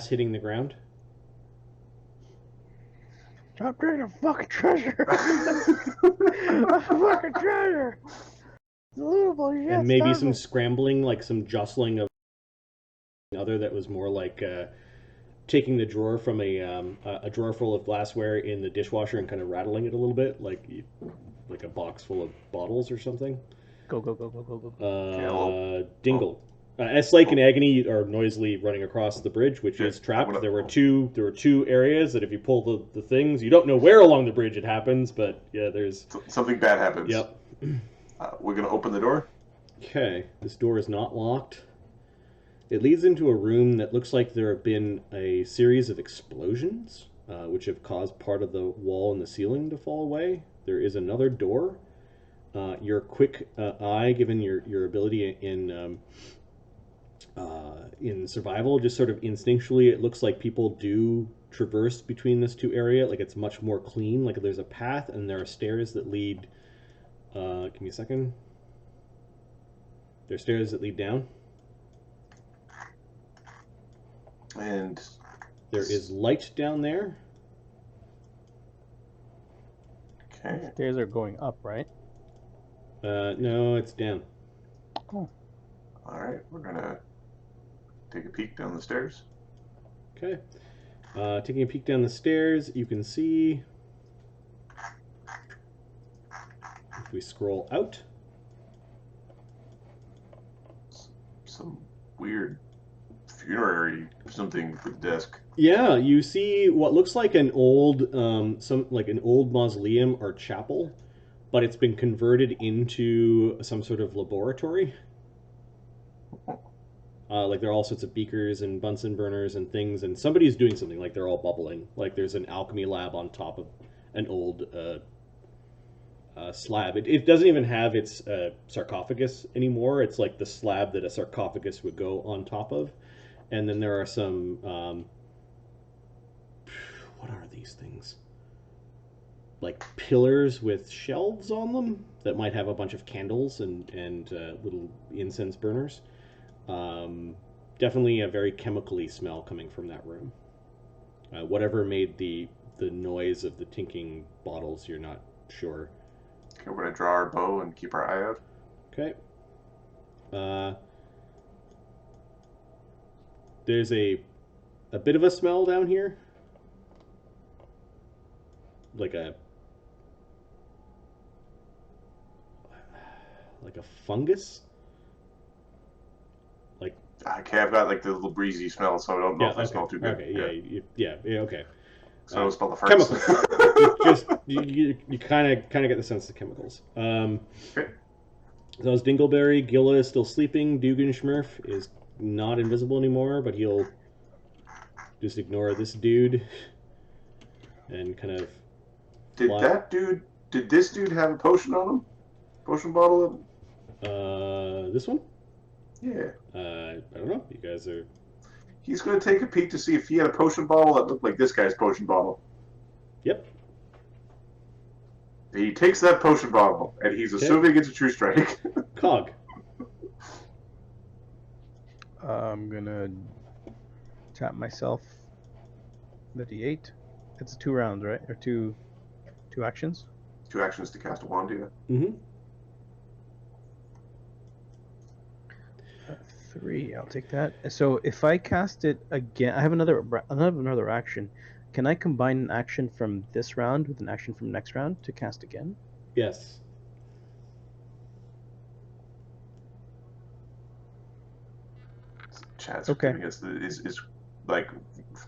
hitting the ground. Stop trying to fucking treasure. A fucking treasure. It's a little bullshit. And maybe Stop some it. scrambling, like some jostling of other that was more like taking the drawer from a drawer full of glassware in the dishwasher and kind of rattling it a little bit, like a box full of bottles or something. Go, go, go, go, go, go. Dingle. Slake and Agony are noisily running across the bridge, which is trapped. There were two areas that if you pull the things, you don't know where along the bridge it happens, but yeah, there's something bad happens. Yep. We're gonna open the door. Okay, this door is not locked. It leads into a room that looks like there have been a series of explosions, which have caused part of the wall and the ceiling to fall away. There is another door. Your quick eye, given your ability in survival, just sort of instinctually, it looks like people do traverse between this two areas. Like it's much more clean. Like there's a path and there are stairs that lead. Give me a second. There's stairs that lead down. And there is light down there. Okay. Stairs are going up, right? No, it's down. Oh. All right, we're gonna take a peek down the stairs. Okay. Taking a peek down the stairs, you can see if we scroll out, some weird funerary something for the desk. Yeah, you see what looks like an old an old mausoleum or chapel, but it's been converted into some sort of laboratory. Like there are all sorts of beakers and Bunsen burners and things, and somebody's doing something. Like they're all bubbling. Like there's an alchemy lab on top of an old slab. It doesn't even have its sarcophagus anymore. It's like the slab that a sarcophagus would go on top of. And then there are some what are these things? Like pillars with shelves on them that might have a bunch of candles and little incense burners. Definitely a very chemically smell coming from that room. Whatever made the noise of the tinking bottles, you're not sure. Okay, we're gonna draw our bow and keep our eye out. Okay. There's a bit of a smell down here. Like a fungus. Like okay, I've got like the little breezy smell, so I don't know if I smell too good. Okay, yeah, okay. So I don't smell the farts. Chemicals. you kind of get the sense of chemicals. Okay. So that was Dingleberry. Gilla is still sleeping. Dugan is not invisible anymore, but he'll just ignore this dude and kind of. Did this dude have a potion on him? Potion bottle? This one? Yeah. I don't know. You guys are. He's going to take a peek to see if he had a potion bottle that looked like this guy's potion bottle. Yep. He takes that potion bottle, and he's assuming it's a true strike. Cog. I'm gonna tap myself. The D8. It's 2 rounds, right? Or two actions? 2 actions to cast a wand, yeah. Mm-hmm. 3, I'll take that. So if I cast it again, I have another action. Can I combine an action from this round with an action from next round to cast again? Yes. Chat's giving us is like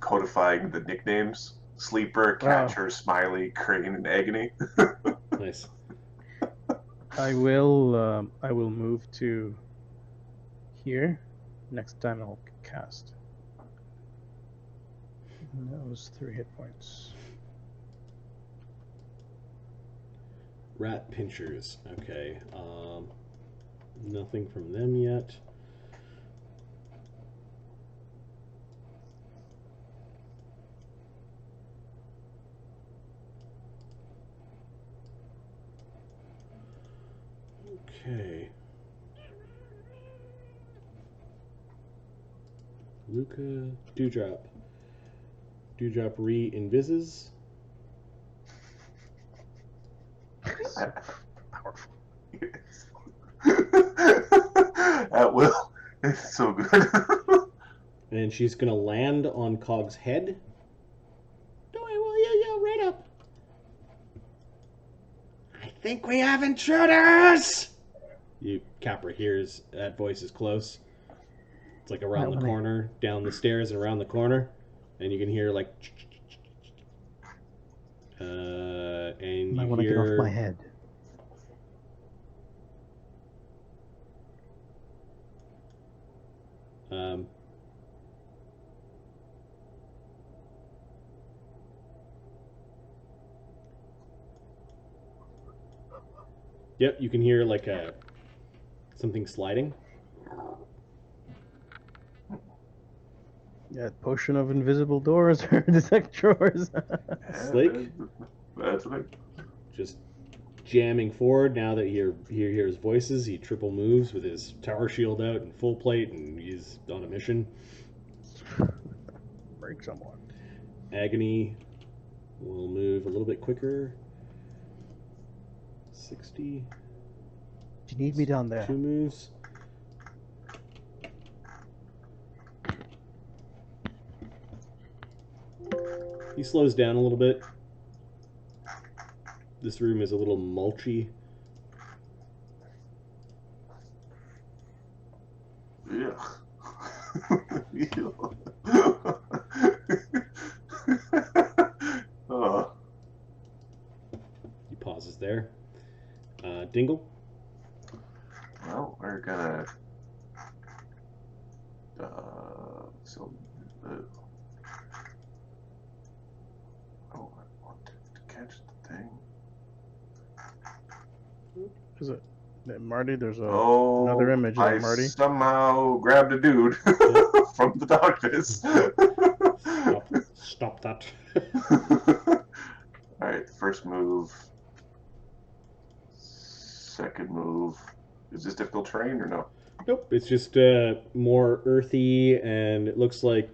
codifying the nicknames: Sleeper, Catcher, Smiley, Crane, and Agony. Nice. I will move to here. Next time I'll cast. And that was 3 hit points. Rat pinchers. Okay. Nothing from them yet. Okay. Luca, Dewdrop. Dewdrop re-invises. Powerful. At will. It's so good. And she's going to land on Cog's head. Don't I will you right up. I think we have intruders! Capra hears that voice is close. It's like around the corner, down the stairs and around the corner. And you can hear like... and I you want to get hear... off my head. Yep, you can hear like something sliding. Yeah, potion of invisible doors or detect drawers. Slake, That's right. just jamming forward. Now that he hears voices, he triple moves with his tower shield out and full plate, and he's on a mission. Break someone. Agony will move a little bit quicker. 60. Do you need me down there? 2 moves. He slows down a little bit. This room is a little mulchy. Yeah. Oh. He pauses there. Dingle. Well, we're gonna. Oh, I want to catch the thing. Is it Marty? There's another image of I Marty. somehow grabbed a dude from the darkness. Stop that. Alright, first move. Second move. Is this difficult terrain or no? Nope, it's just more earthy, and it looks like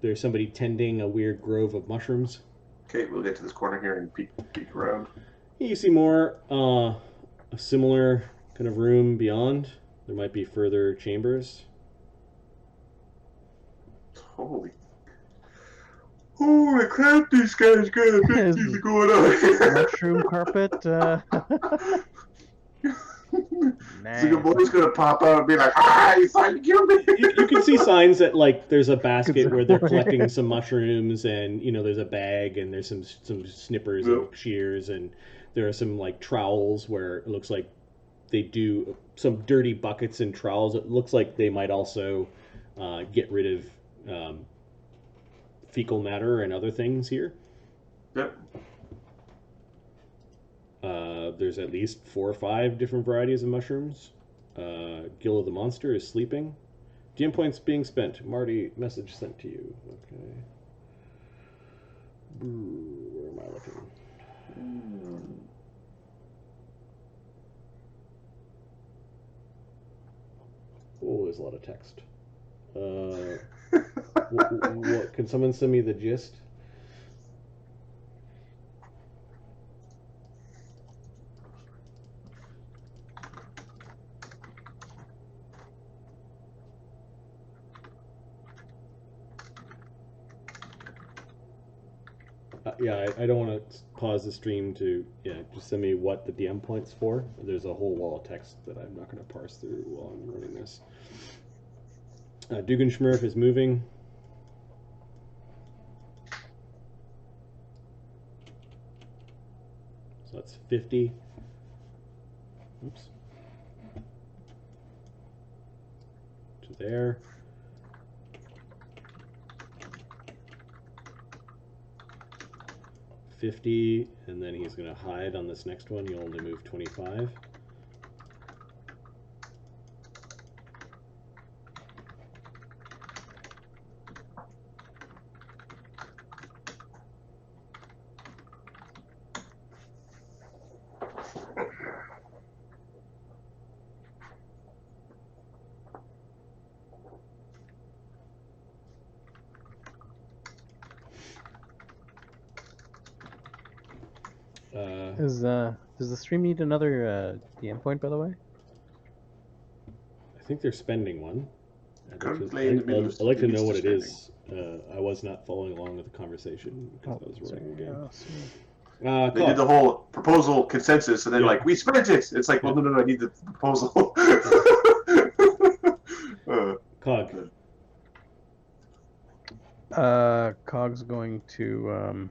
there's somebody tending a weird grove of mushrooms. Okay, we'll get to this corner here and peek around. You see more a similar kind of room beyond. There might be further chambers. Holy crap, these guys got a big piece going on here. Mushroom carpet. The boy's gonna pop out and be like, you finally killed me. You can see signs that like there's a basket where they're collecting some mushrooms, and there's a bag, and there's some snippers and shears, and there are some like trowels where it looks like they do some dirty buckets and trowels. It looks like they might also get rid of fecal matter and other things here. Yep. There's at least 4 or 5 different varieties of mushrooms. Gill of the Monster is sleeping. GM points being spent. Marty, message sent to you. Okay. Where am I looking? Oh, there's a lot of text. What, can someone send me the gist? Yeah, I don't want to pause the stream to, just send me what the DM point's for. There's a whole wall of text that I'm not going to parse through while I'm running this. Dugan Schmurf is moving. So that's 50. Oops. To there. 50, and then he's going to hide on this next one. You'll only move 25. Does the stream need another DM point, by the way? I think they're spending one. Currently in the middle of I'd like to know Mr. what it Spending. is. I was not following along with the conversation because I was running the game. They did the whole proposal consensus, and then Yeah. like we spent it. It's like, well, no, I need the proposal. Cog. Cog's going to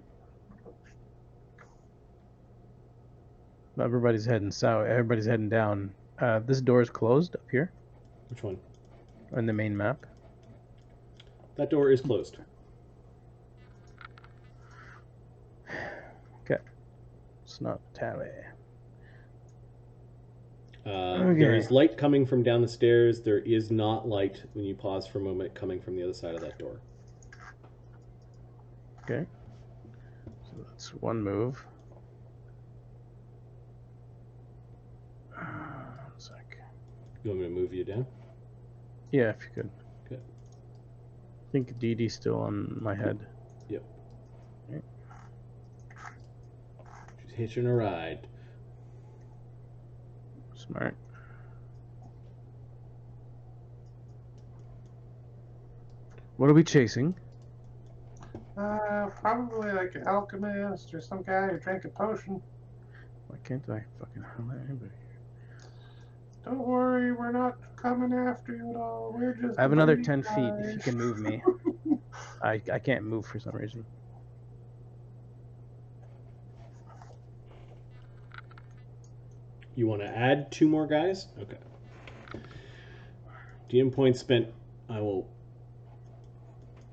everybody's heading south. Everybody's heading down. This door is closed up here Which one? on the main map. That door is closed. Okay. It's not tally. There is light coming from down the stairs. There is not light, when you pause for a moment, coming from the other side of that door. Okay. So that's one move. One sec. You want me to move you down? Yeah, if you could. Okay. I think Dee Dee's still on my head. Yep. Okay. She's hitching a ride. Smart. What are we chasing? Probably like an alchemist or some guy who drank a potion. Why can't I fucking let anybody? Don't worry, we're not coming after you at all. We're just. I have another 10 feet if you can move me. I can't move for some reason. You want to add 2 more guys? Okay. DM points spent. I will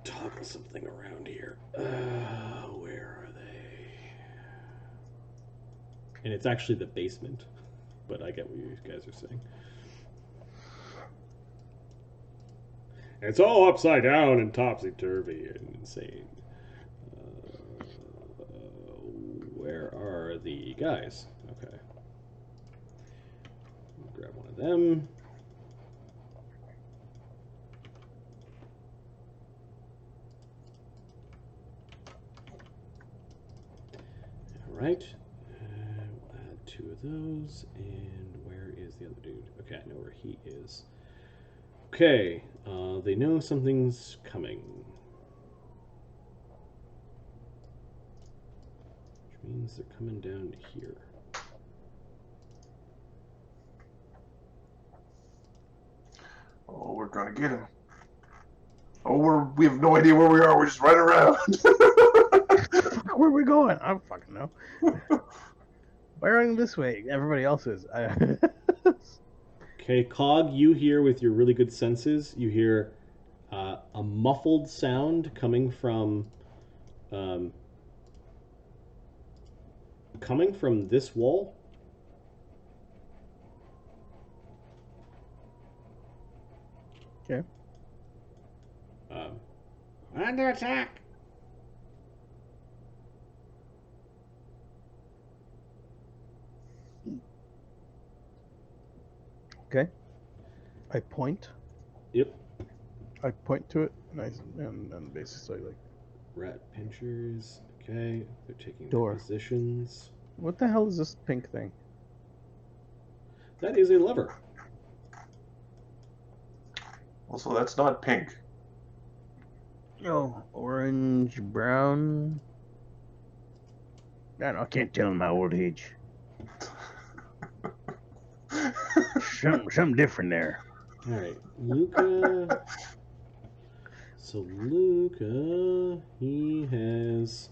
toggle something around here. Where are they? And it's actually the basement, but I get what you guys are saying. It's all upside down and topsy-turvy and insane. Where are the guys? Okay. Grab one of them. Alright. We'll add 2 of those. And where is the other dude? Okay, I know where he is. Okay. They know something's coming. Which means they're coming down to here. Oh, we're gonna get him. Oh, we have no idea where we are. We're just running around. Where are we going? I don't fucking know. We're running this way. Everybody else is. Okay, Cog, you hear with your really good senses, you hear a muffled sound coming from this wall. Okay. Under attack. Okay. I point. Yep. I point to it, and basically like. Rat pinchers. Okay, they're taking Door. their positions. What the hell is this pink thing? That is a lever. Also, that's not pink. Oh, orange, brown. I don't know, I can't tell in my old age. Something different there. All right, Luca. So Luca, he has.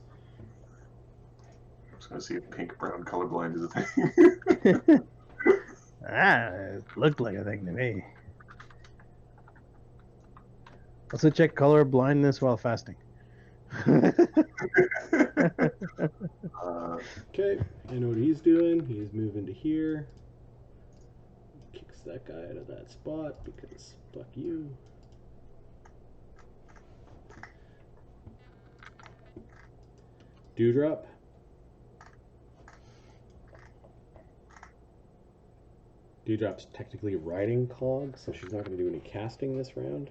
I was gonna see if pink brown colorblind is a thing. It looked like a thing to me. Also check color blindness while fasting. Okay, I know what he's doing. He's moving to here. Kicks that guy out of that spot because fuck you. Dewdrop. Dewdrop's technically riding Cog, so she's not going to do any casting this round.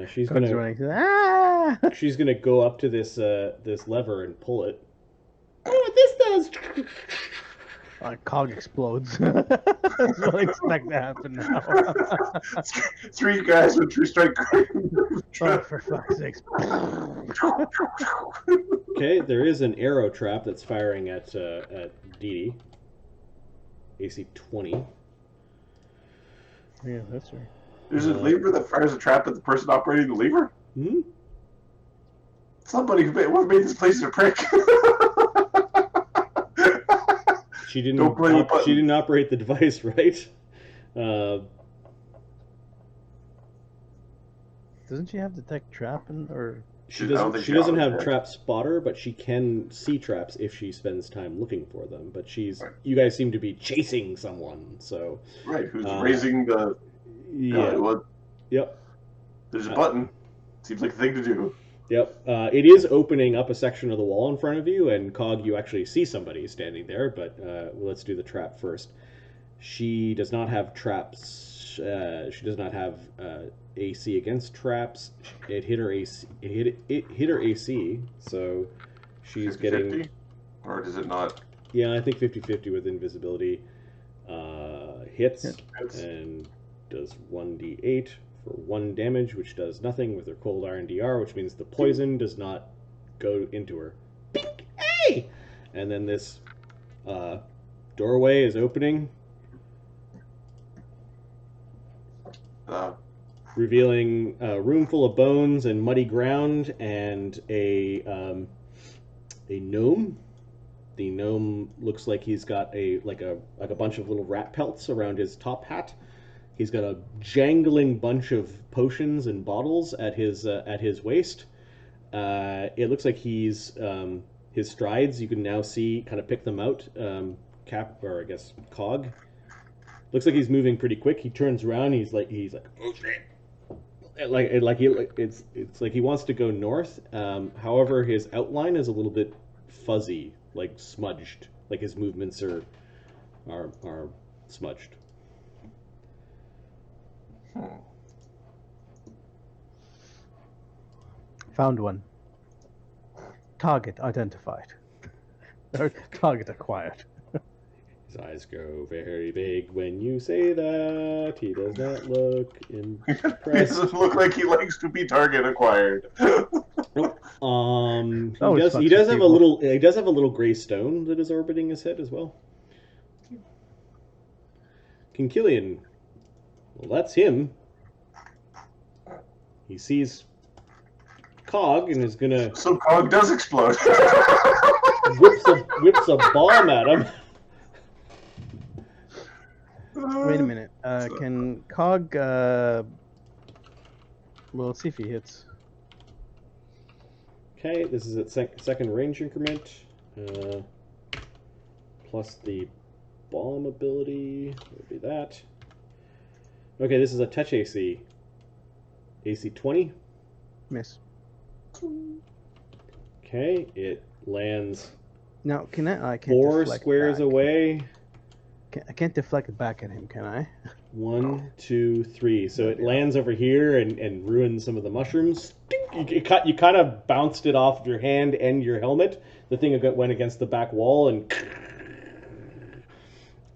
She's gonna running. Ah! she's gonna go up to this this lever and pull it. what this does. Cog explodes. That's what I expect to happen now. 3 guys with 3 strike. Oh, for fuck's sakes. Okay, there is an arrow trap that's firing at Dee. AC 20. Yeah, that's right. There's a lever that fires a trap at the person operating the lever? Hmm? Somebody who made this place a prick. She didn't. Don't play with She didn't operate the device right. Doesn't she have detect trap or? She I don't doesn't. think She she doesn't have autodetects. trap spotter, but she can see traps if she spends time looking for them. But she's. Right. You guys seem to be chasing someone, so. Right, who's raising the... Yeah. What? Yep. There's a button. Seems like a thing to do. Yep. It is opening up a section of the wall in front of you, and Cog, you actually see somebody standing there. But let's do the trap first. She does not have traps. She does not have AC against traps. It hit her AC. It hit her AC. So she's 50-50? getting. Or does it not? Yeah, I think 50-50 with invisibility. Hits Hits. and does 1d8 for 1 damage, which does nothing with her cold R&DR, which means the poison does not go into her. Bink! Hey! And then this doorway is opening, revealing a room full of bones and muddy ground and a gnome. The gnome looks like he's got a bunch of little rat pelts around his top hat. He's got a jangling bunch of potions and bottles at his waist. It looks like he's his strides. You can now see, kind of pick them out. Cog. Looks like he's moving pretty quick. He turns around. He's like, oh shit. It's like he wants to go north. However, his outline is a little bit fuzzy, like smudged. Like his movements are smudged. Found one. Target identified. Or target acquired. His eyes go very big when you say that. He does not look It impressed. doesn't look like he likes to be target acquired. Nope. Always He fucks does with have a people. little gray stone that is orbiting his head as well. Kinkillian. Well, that's him. He sees Cog and is gonna So Cog does explode. whips a bomb at him. Wait a minute. Can Cog? Well, let's see if he hits. Okay, this is at second range increment. Plus the bomb ability would be that. Okay, this is a touch AC. AC 20. Miss. Okay, it lands Now, can I can't 4 deflect squares back. away. I can't deflect back at him, can I? 1, 2, 3. So it lands over here and ruins some of the mushrooms. You kind of bounced it off your hand and your helmet. The thing went against the back wall and...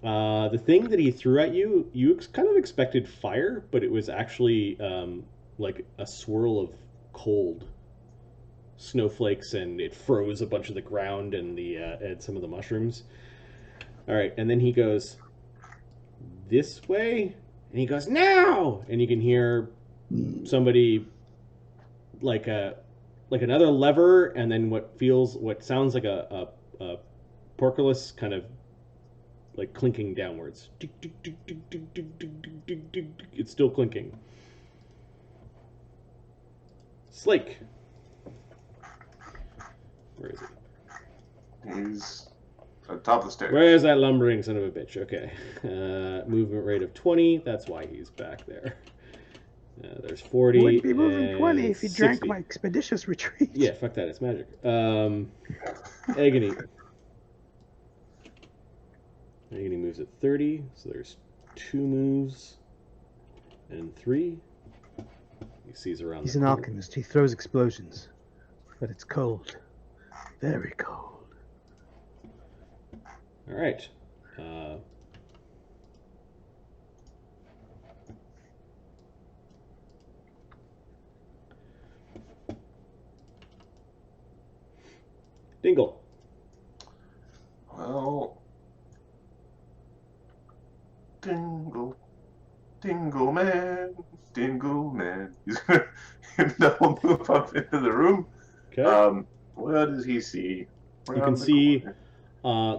the thing that he threw at you, you kind of expected fire, but it was actually like a swirl of cold snowflakes, and it froze a bunch of the ground and and some of the mushrooms. All right, and then he goes this way, and he goes now, and you can hear somebody like another lever, and then what sounds like a portcullis kind of like clinking downwards. It's still clinking. Slake. Where is it? He's at the top of the stairs. Where is that lumbering son of a bitch? Okay. Movement rate of 20. That's why he's back there. There's 40. Wouldn't be moving 20 if you drank 60. my expeditious retreat. Yeah, fuck that. It's magic. Agony. Agony moves at 30. So there's 2 moves and 3. He sees around He's the an corner. alchemist. He throws explosions. But it's cold. Very cold. All right. Dingle. Well, Dingle, Dingle man, Dingle man. He's gonna double move up into the room. Okay. What does he see? You can Around the see corner.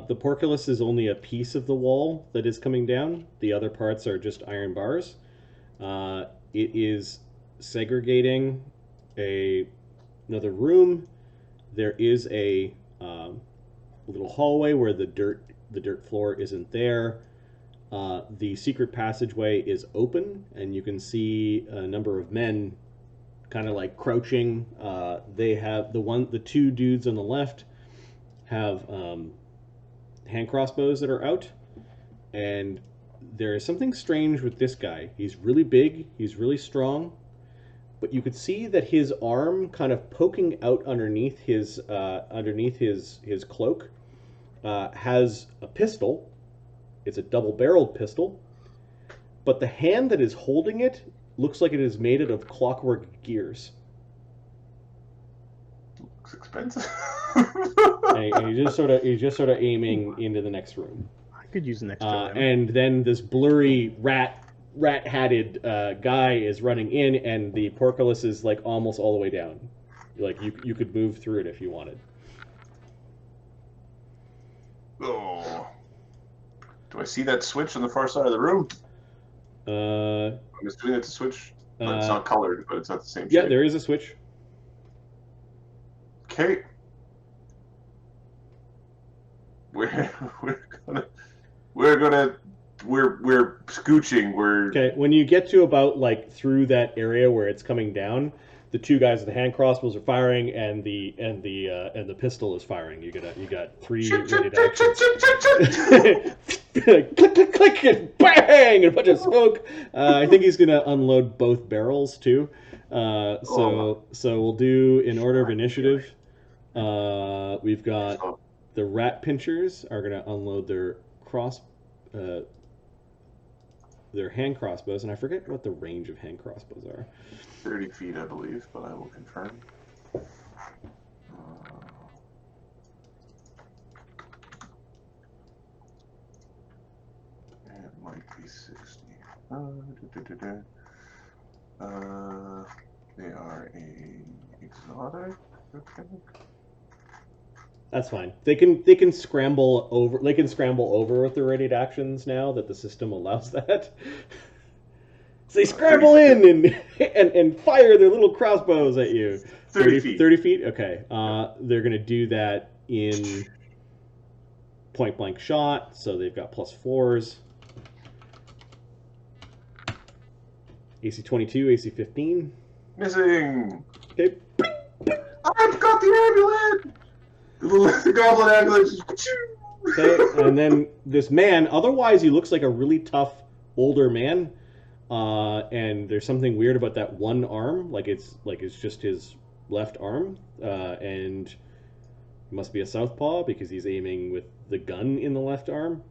the portcullis is only a piece of the wall that is coming down. The other parts are just iron bars. It is segregating another room. There is a little hallway where the dirt floor isn't there. The secret passageway is open, and you can see a number of men kind of like crouching. They have the two dudes on the left have hand crossbows that are out, and there is something strange with this guy. He's really big, he's really strong, but you could see that his arm kind of poking out underneath his cloak has a pistol. It's a double-barreled pistol, but the hand that is holding it looks like it is made out of clockwork gears. Looks expensive. And he's just sort of aiming into the next room. I could use an extra limb. And then this blurry rat-hatted guy is running in, and the portcullis is like almost all the way down. Like you could move through it if you wanted. Oh. Do I see that switch on the far side of the room? I'm assuming it's a switch. But it's not colored, but it's not the same shape. Yeah, there is a switch. Okay. We're scooching. Okay, when you get to about like through that area where it's coming down, the two guys with the hand crossbows are firing, and the pistol is firing. You got three rated actions. Click, click, click, and bang, and a bunch of smoke. I think he's gonna unload both barrels too. So we'll do in order of initiative. We've got the rat pinchers are gonna unload their hand crossbows, and I forget what the range of hand crossbows are. 30 feet, I believe, but I will confirm. It might be 60. They are a exotic. Okay. That's fine. They can scramble over. They can scramble over with the readied actions now that the system allows that. So they scramble in and fire their little crossbows at you. 30 feet. 30 feet? Okay. They're going to do that in point blank shot, so they've got +4s. AC 22, AC 15. Missing. Okay. I've got the amulet. The goblin amulet. Okay. And then this man, otherwise he looks like a really tough older man. And there's something weird about that one arm, like it's just his left arm, and it must be a southpaw because he's aiming with the gun in the left arm.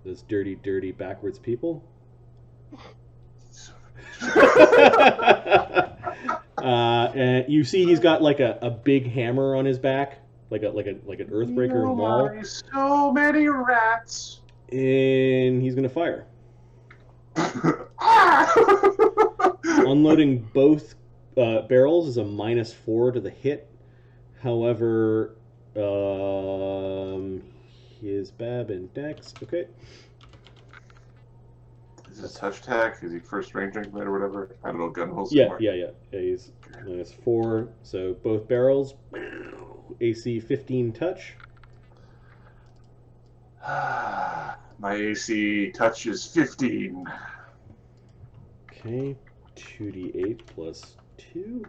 Those dirty, dirty backwards people. And you see he's got like a big hammer on his back, like an earthbreaker maul. So many rats. And he's gonna fire. Unloading both barrels is a -4 to the hit. However, his Bab and Dex. Okay. Is this touch attack? Is he first range increment or whatever? I don't know, gun holes. Yeah. He's -4. So both barrels. AC 15 touch. My AC touch is 15. Okay. 2d8 plus 2.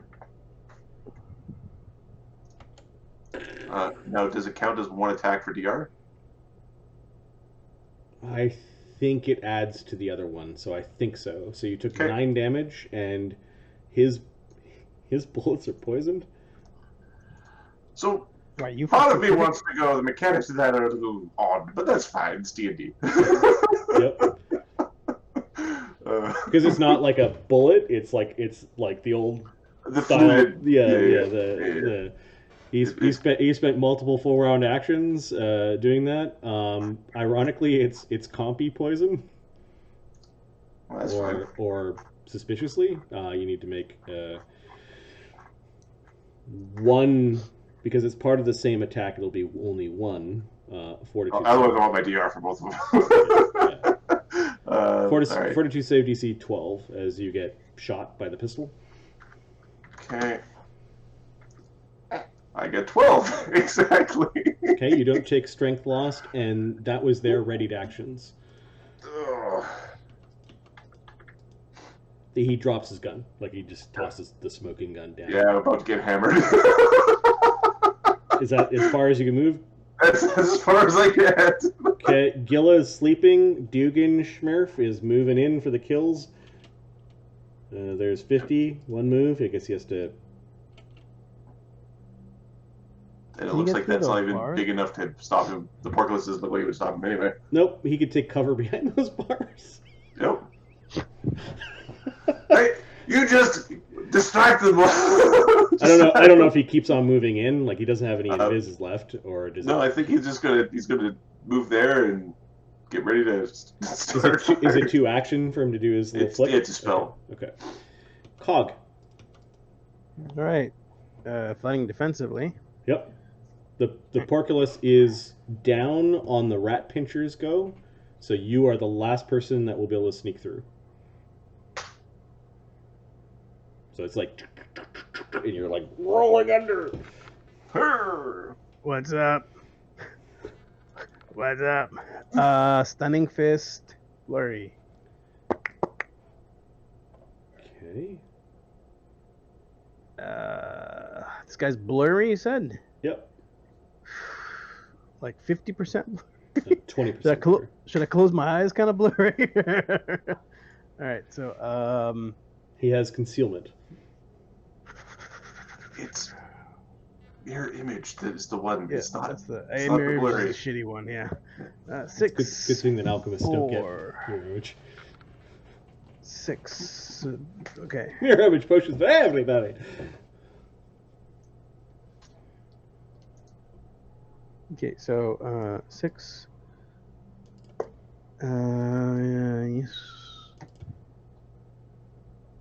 Now, does it count as one attack for DR? I think it adds to the other one, so I think so. So you took Okay. 9 damage, and his bullets are poisoned. So Why you Part of fucking me wants to go. The mechanics of that are a little odd, but that's fine. It's D&D. Yep. Because it's not like a bullet. It's like the old the style. fluted. The he spent multiple full round actions doing that. Ironically, it's compy poison. Well, that's fine. Or suspiciously, you need to make one, because it's part of the same attack. It'll be only one fortitude. I would want my DR for both of them. Yeah. Fortitude save DC 12 as you get shot by the pistol. Okay. I get 12 exactly. Okay, you don't take strength lost, and that was their readied actions. Ugh. He drops his gun, like he just tosses the smoking gun down. Yeah, I'm about to get hammered. Is that as far as you can move? That's as far as I get. Okay, Gilla is sleeping. Dugan Schmerf is moving in for the kills. There's 50, one move. I guess he has to... And it looks like that's not even big enough to stop him. The portcullises look like it would stop him anyway. Nope, he could take cover behind those bars. Nope. Hey, you just distract them. I don't know if he keeps on moving in, like he doesn't have any invises left, or does No, I think he's gonna move there and get ready to start. Is it 2 action for him to do his little flick? It's a spell. Okay. Cog. All right. Fighting defensively. Yep. The porculus is down on the rat pinchers go, so you are the last person that will be able to sneak through. So it's like, and you're like rolling under. What's up? What's up? Stunning fist, flurry. Okay. This guy's blurry. You said. Yep. Like 50%. 20%. Should I close my eyes? Kind of blurry. All right. So he has concealment. It's mirror image that is the one. Yeah, it's not. That's the mirror image is the shitty one. Yeah. 6. Good thing that alchemists don't get mirror image. 6. Okay. Mirror image potions for everybody. Okay, so 6. Yes.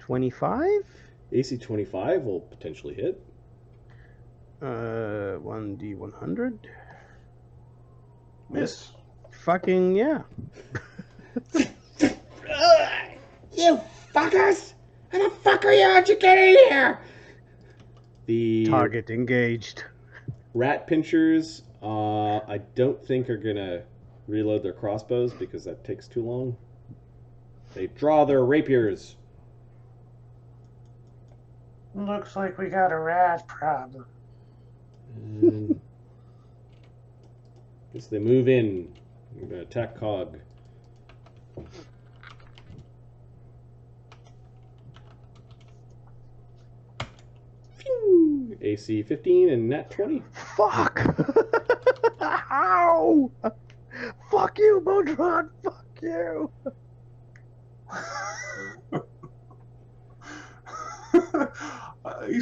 25. AC 25 will potentially hit. 1d100. Miss. Fucking yeah. You fuckers! How the fuck are you? How'd you get in here? The Target engaged. rat pinchers, I don't think are gonna reload their crossbows because that takes too long. They draw their rapiers. Looks like we got a rat problem. Guess they move in. I'm gonna attack Cog. AC 15 and nat 20. Fuck! Ow! Fuck you, Bodron! Fuck you!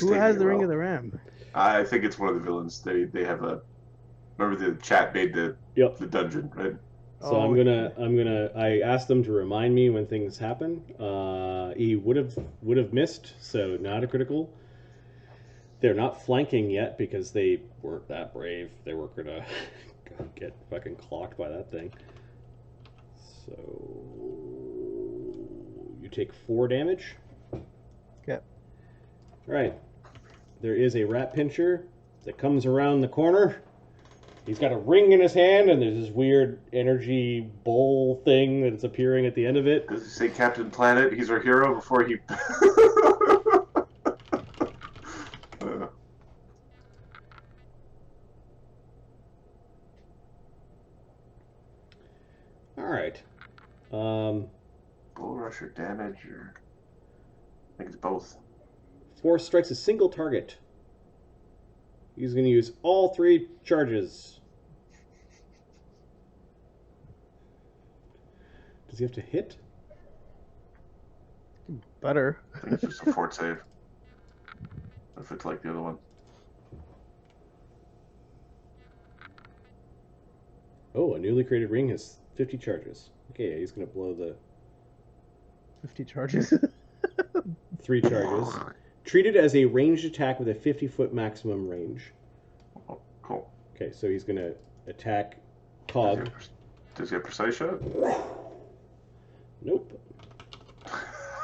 Who has the Ring of the Ram? I think it's one of the villains. They have a. Remember the chat made the dungeon, right? So I asked them to remind me when things happen. He would have missed, so not a critical. They're not flanking yet because they weren't that brave. They were gonna get fucking clocked by that thing. So you take 4 damage. Okay. Right. There is a rat pincher that comes around the corner. He's got a ring in his hand, and there's this weird energy bowl thing that's appearing at the end of it. Does he say Captain Planet? He's our hero before he... Alright. Bull rush or damage, or... I think it's both. Force strikes a single target. He's going to use all 3 charges. Does he have to hit? Better. I think it's just a fort save. If it's like the other one. Oh, a newly created ring has 50 charges. Okay, he's going to blow the 50 charges. 3 charges. Treated as a ranged attack with a 50-foot maximum range. Oh, cool. Okay, so he's going to attack Cog. Does he have precise shot? Nope.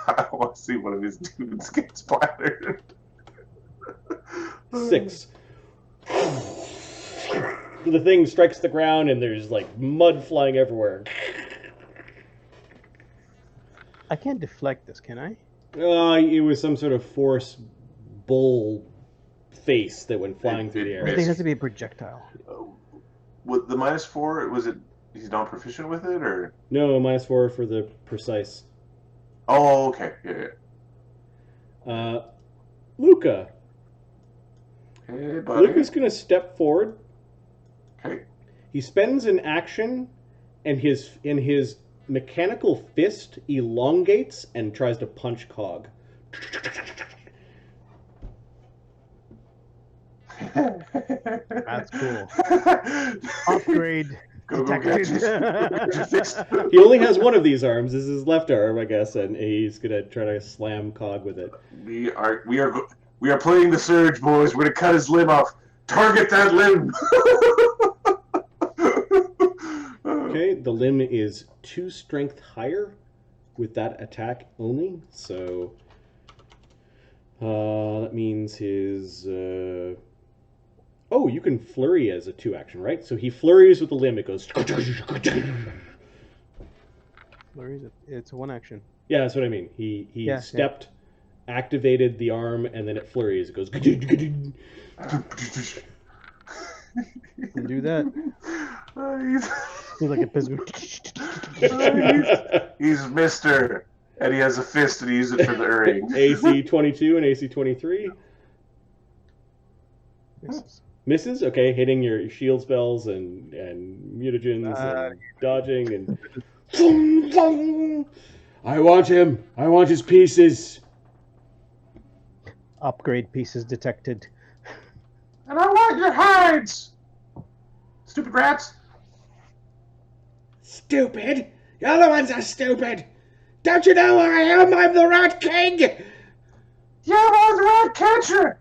I want to see one of his dudes get splattered. 6. The thing strikes the ground and there's like mud flying everywhere. I can't deflect this, can I? It was some sort of force bull face that went flying through the air. I think it has to be a projectile. With the -4, was it? He's not proficient with it, or No, -4 for the precise. Oh, okay, yeah. Luca. Hey, buddy. Luca's gonna step forward. Okay. He spends an action, and his mechanical fist elongates and tries to punch Cog. That's cool. Upgrade. Go get you. He only has one of these arms. This is his left arm, I guess, and he's gonna try to slam Cog with it. We are playing the surge, boys. We're gonna cut his limb off. Target that limb. Okay, the limb is 2 strength higher with that attack only, so that means his. Oh, you can flurry as a 2 action, right? So he flurries with the limb. It goes. Flurry, it's a 1 action. Yeah, that's what I mean. He stepped, activated the arm, and then it flurries. It goes. Can do that. He's like a pizza. He's Mister, and he has a fist, and he uses it for the earring. AC 22 and AC 23. Misses? Okay, hitting your shield spells and mutagens and dodging and... I want him! I want his pieces! Upgrade pieces detected. And I want your hides! Stupid rats! Stupid? The other ones are stupid! Don't you know where I am? I'm the Rat King! Yeah, I'm the rat catcher!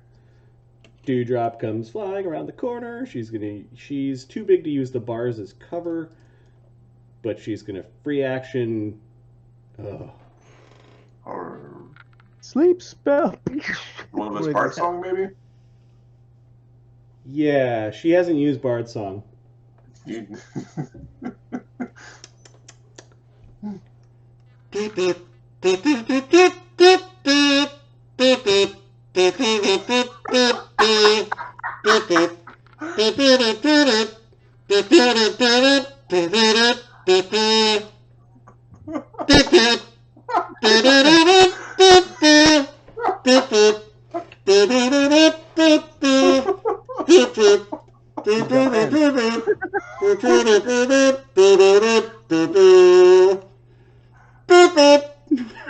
Dewdrop comes flying around the corner. She's too big to use the bars as cover, but she's gonna free action. Or Sleep spell. one of his part song, maybe? Yeah, she hasn't used Bard Song.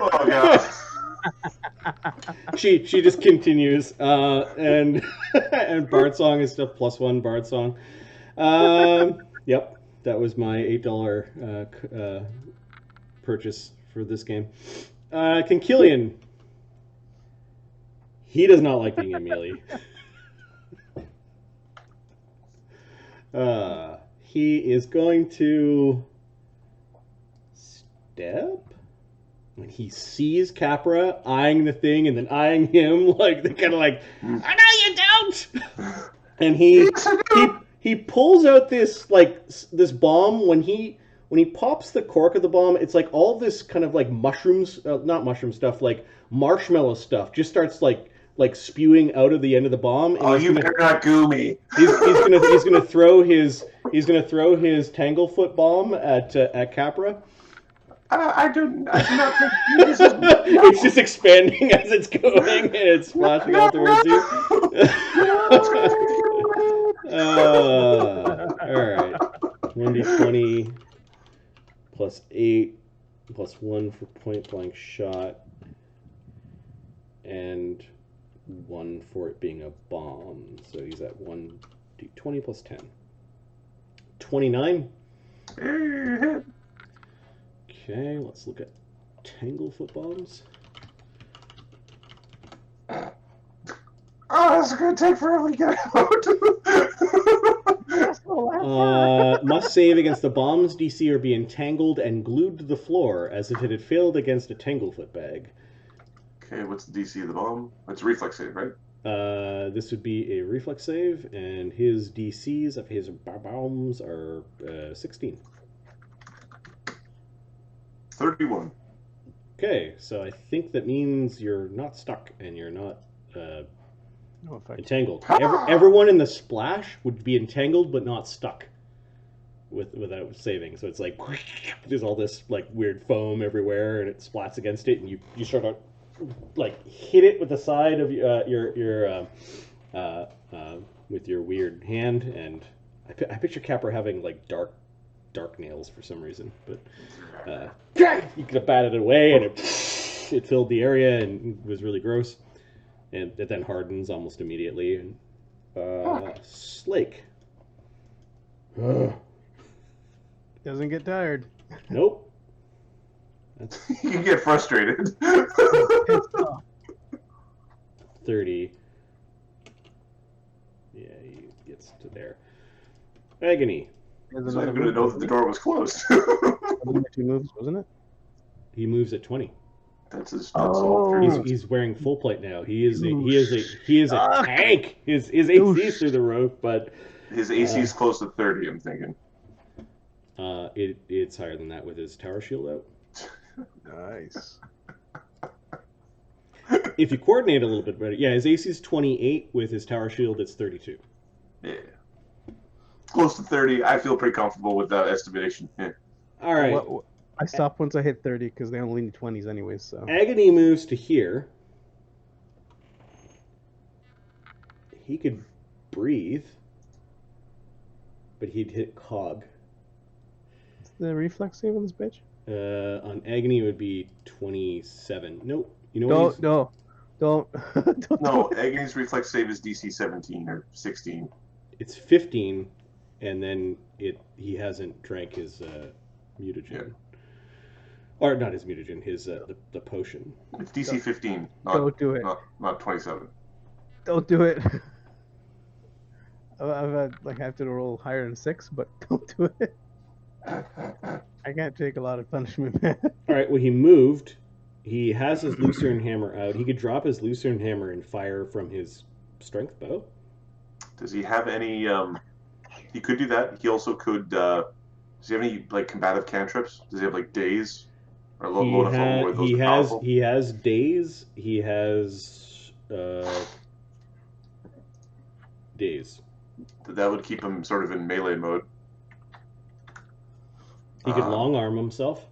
Oh, God. She just continues, and and Bard Song is still +1 Bard Song. Yep, that was my $8 purchase for this game. Concilian, he does not like being in melee. He is going to step. When he sees Capra eyeing the thing and then eyeing him, like they're kind of like, I know you don't. And he pulls out this this bomb. When he pops the cork of the bomb, it's like all this kind of like mushrooms, not mushroom stuff, like marshmallow stuff, just starts like spewing out of the end of the bomb. And you better not goo me. He's gonna throw his Tanglefoot bomb at Capra. I do not think this is... It's just expanding as it's going, and it's splashing out towards you. +8, +1 for point blank shot, and 1 for it being a bomb. So he's at 1d20 plus 10. 29. Okay, let's look at Tanglefoot bombs. Oh, this is going to take forever to get out. Must save against the bomb's DC or be entangled and glued to the floor as if it had failed against a Tanglefoot bag. Okay, what's the DC of the bomb? It's a reflex save, right? This would be a reflex save, and his DCs of his bombs are 16. 31. Okay, so I think that means you're not stuck and you're not No effect. entangled. Everyone in the splash would be entangled but not stuck without saving. So it's like there's all this like weird foam everywhere, and it splats against it, and you sort of like hit it with the side of your with your weird hand, and I picture Capper having like dark nails for some reason, but you could have batted it away, and it filled the area and was really gross. And it then hardens almost immediately. And Slake. Doesn't get tired. Nope. You can get frustrated. 30. Yeah, he gets to there. Agony. He's not going to know that the door was closed. 2 moves, wasn't it? He moves at 20. That's all 3. He's wearing full plate now. He is a tank. His AC is through the roof, but his AC is close to 30. I'm thinking. It's higher than that with his tower shield out. Nice. If you coordinate a little bit better, yeah, his AC is 28. With his tower shield, it's 32. Yeah, close to 30. I feel pretty comfortable with that estimation. Yeah. All right. I stop once I hit 30 because they only need 20s anyways. So Agony moves to here. He could breathe, but he'd hit Cog. what's the reflex save on this bitch? On Agony, it would be 27. Nope. You know what? Don't. No, Agony's reflex save is DC 17 or 16. It's 15, and then he hasn't drank his mutagen. Yeah. Or not his mutagen, his the potion. It's DC 15. Don't do it. Not 27. Don't do it. I've had, I have to roll higher than 6, but don't do it. I can't take a lot of punishment, man. All right. Well, he moved. He has his Lucerne hammer out. He could drop his Lucerne hammer and fire from his strength bow. Does he have any? He could do that. He also could. Does he have any like combative cantrips? Does he have like daze or He has daze. He has daze. That would keep him sort of in melee mode. He could long arm himself.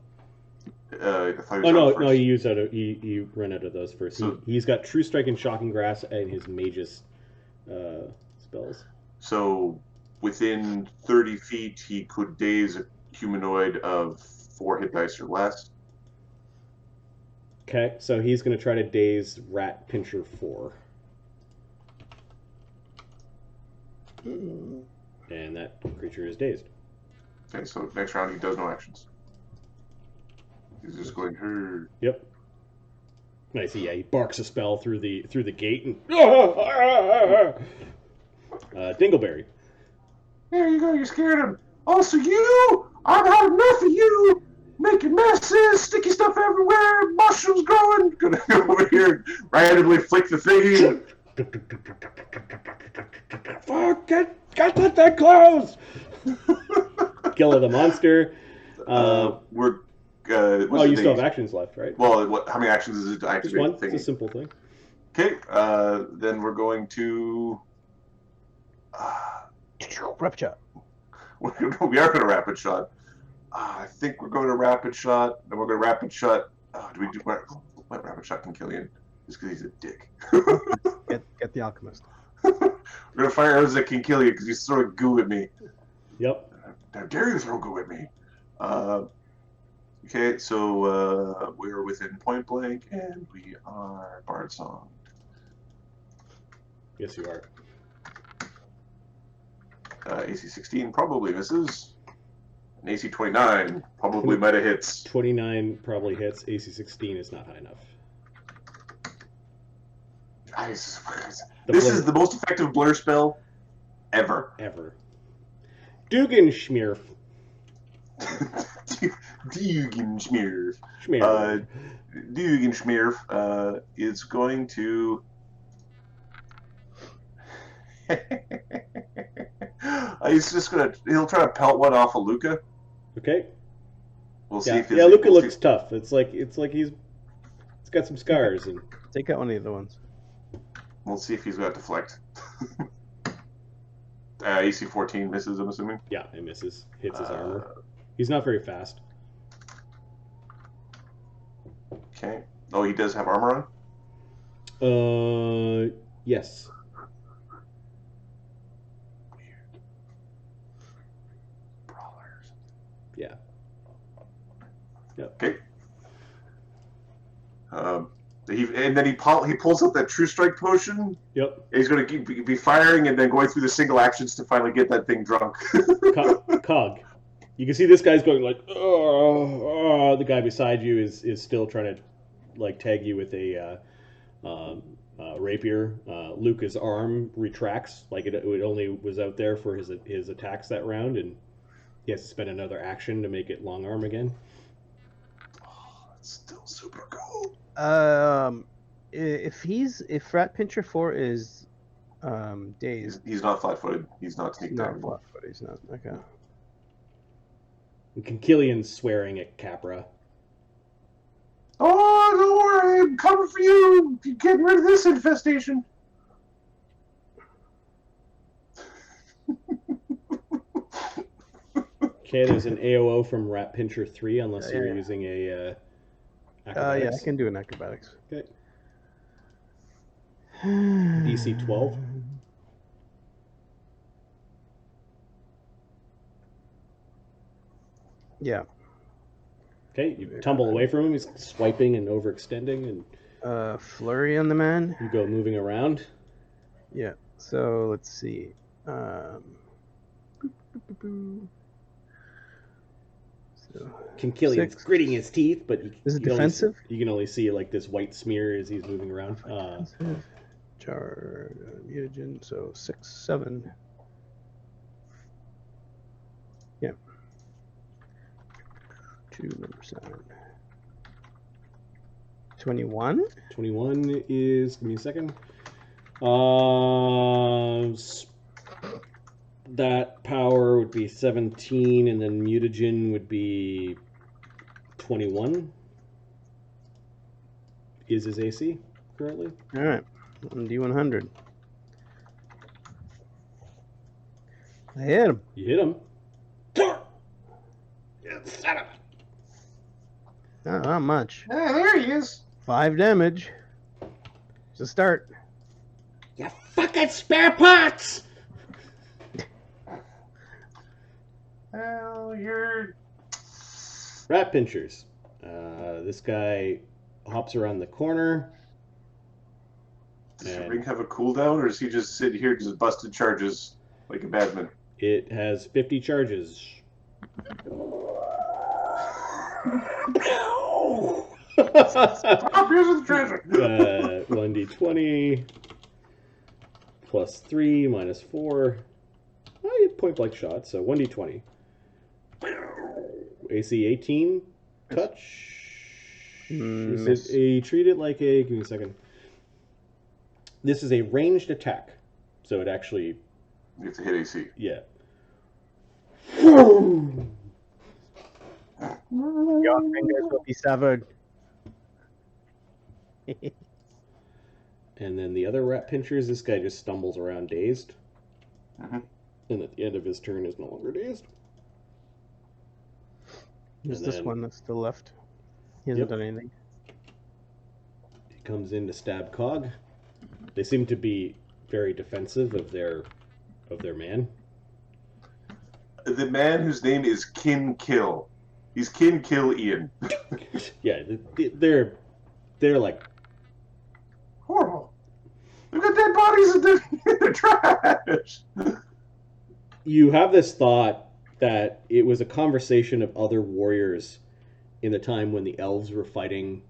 I thought Oh no, he used he ran out of those first. So, he's got True Strike and Shocking Grasp and his Mage's spells. So within 30 feet, he could daze a humanoid of 4 hit dice or less. Okay, so he's going to try to daze Rat Pincher 4. And that creature is dazed. Okay, so next round he does no actions. He's just going her. Yep. I see. Yeah, he barks a spell through the gate and Dingleberry. There you go. You scared him. Also, you. I've had enough of you making messes, sticky stuff everywhere, mushrooms growing. Gonna go over here and randomly flick the thing. Fuck! Get that closed. Kill the monster. We're. You still have actions left, right? Well, how many actions is it to activate? Just one. The thing? It's a simple thing. Okay. Then we're going to. Rapid shot. We are going to rapid shot. I think we're going to rapid shot. Then we're going to rapid shot. Do we do what rapid shot can kill you? Just because he's a dick. Get the alchemist. We're going to fire arrows that can kill you because you throw goo at me. Yep. How dare you throw goo at me? Okay, so we're within point blank, and we are Bard Song. Yes, you are. AC 16 probably misses. And AC 29 probably might have hits. 29 probably hits. AC 16 is not high enough. Guys, The this blur- is the most effective blur spell ever. Ever. Dugenschmirf. Dugenschmirf. Schmirf. Dugenschmirf is going to. He's just gonna. He'll try to pelt one off of Luca. Okay. We'll see Yeah, if his, yeah. Luca we'll looks see- tough. It's like he's got some scars and Take out one of the other ones. We'll see if he's got deflect. AC 14 misses, I'm assuming. yeah, it misses. Hits his armor. He's not very fast. Okay. Oh, he does have armor on? Yes. Brawlers. Yeah. Yep. Okay. And then he pulls out that True Strike potion. Yep. He's going to be firing and then going through the single actions to finally get that thing drunk. Cog. You can see this guy's going like, oh. The guy beside you is still trying to like tag you with a rapier. Luca's arm retracts, like it only was out there for his attacks that round, and he has to spend another action to make it long arm again. Oh, that's still super cool. If Rat Pincher 4 is dazed, He's not flat-footed. He's not sneak not attackable. flat, but he's not. Okay. And Kinkillian's swearing at Capra. Oh, don't worry, I'm coming for you. You're getting rid of this infestation. Okay, there's an AOO from Rat Pincher 3, unless you're Yeah. using a Yeah, acrobatics. I can do an acrobatics. Okay. DC 12. Yeah. Okay, you tumble away from him. He's swiping and overextending, and Flurry on the man. you go moving around. Yeah. So let's see. So, Kinkillian's 6. gritting his teeth, but Is it you can only see- defensive? you can only see like this white smear as he's moving around. Charge, mutagen, so 6, 7. Yeah. 2, number 7. 21? 21 is. Give me a second. That power would be 17, and then mutagen would be 21. Is his AC currently? Alright. D100. I hit him. You hit him. Son of a- Not much. Ah, there he is. 5 damage. It's a start. You fucking spare parts! Well, you're... Rat pinchers. This guy hops around the corner. Does the And ring have a cooldown, or does he just sit here just busting charges like a badman? it has 50 charges. Oh, here's the treasure. 1d20 plus 3 minus 4. Oh, you point blank shot, so 1d20. AC 18 touch. Is Miss. it a treat it like a? Give me a second. This is a ranged attack, so it actually, You have to hit AC. yeah. Your fingers will be severed. And then the other rat pinchers, this guy just stumbles around dazed. Mhm. And at the end of his turn is no longer dazed. There's And this then- one that's still left. He hasn't Yep. done anything. He comes in to stab Cog. They seem to be very defensive of their man. The man whose name is Kin Kill. He's kin kill Ian. Yeah, they're like Horrible. Look at dead bodies in the trash. you have this thought that it was a conversation of other warriors in the time when the elves were fighting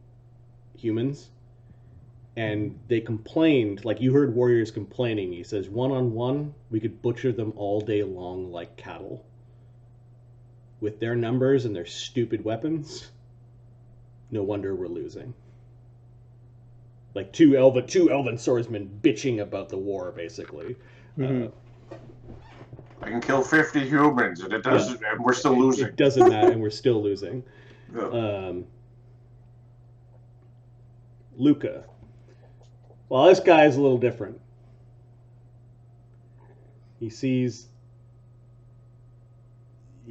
humans, and they complained, like you heard warriors complaining. He says, one-on-one, we could butcher them all day long like cattle. With their numbers and their stupid weapons, no wonder we're losing. Like two elven swordsmen bitching about the war, basically. Mhm. I can kill 50 humans, and it doesn't, and we're still losing. It doesn't matter, and we're still losing. Yeah. Luca. Well, this guy is a little different. He sees...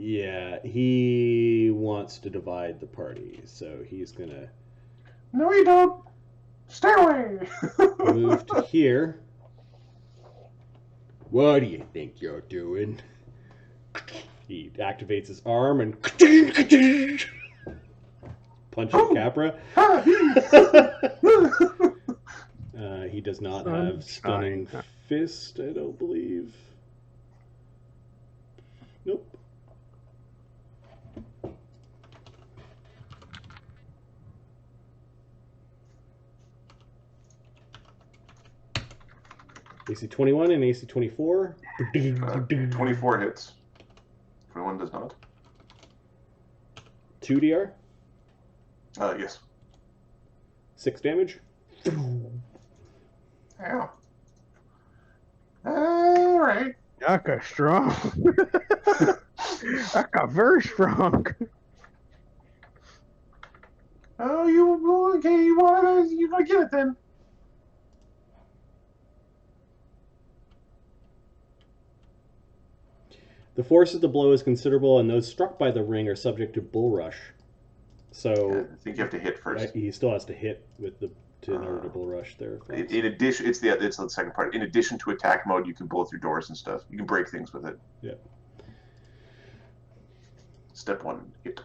Yeah, he wants to divide the party, so he's gonna No, you don't. Stay away. move to here. What do you think you're doing? He activates his arm and punches Capra. He does not have Stunning Fist, I don't believe. Nope. AC 21 and AC 24. 24 hits. 21 does not. 2 DR. Yes. 6 damage. Ow. Alright. That got strong. That got very strong. Oh, okay, you gotta get it then. The force of the blow is considerable, and those struck by the ring are subject to bull rush. So I think you have to hit first. he still has to hit with the in order to bull rush there. In addition, it's the second part. In addition to attack mode, you can blow through doors and stuff. You can break things with it. Yeah. Step 1, hit.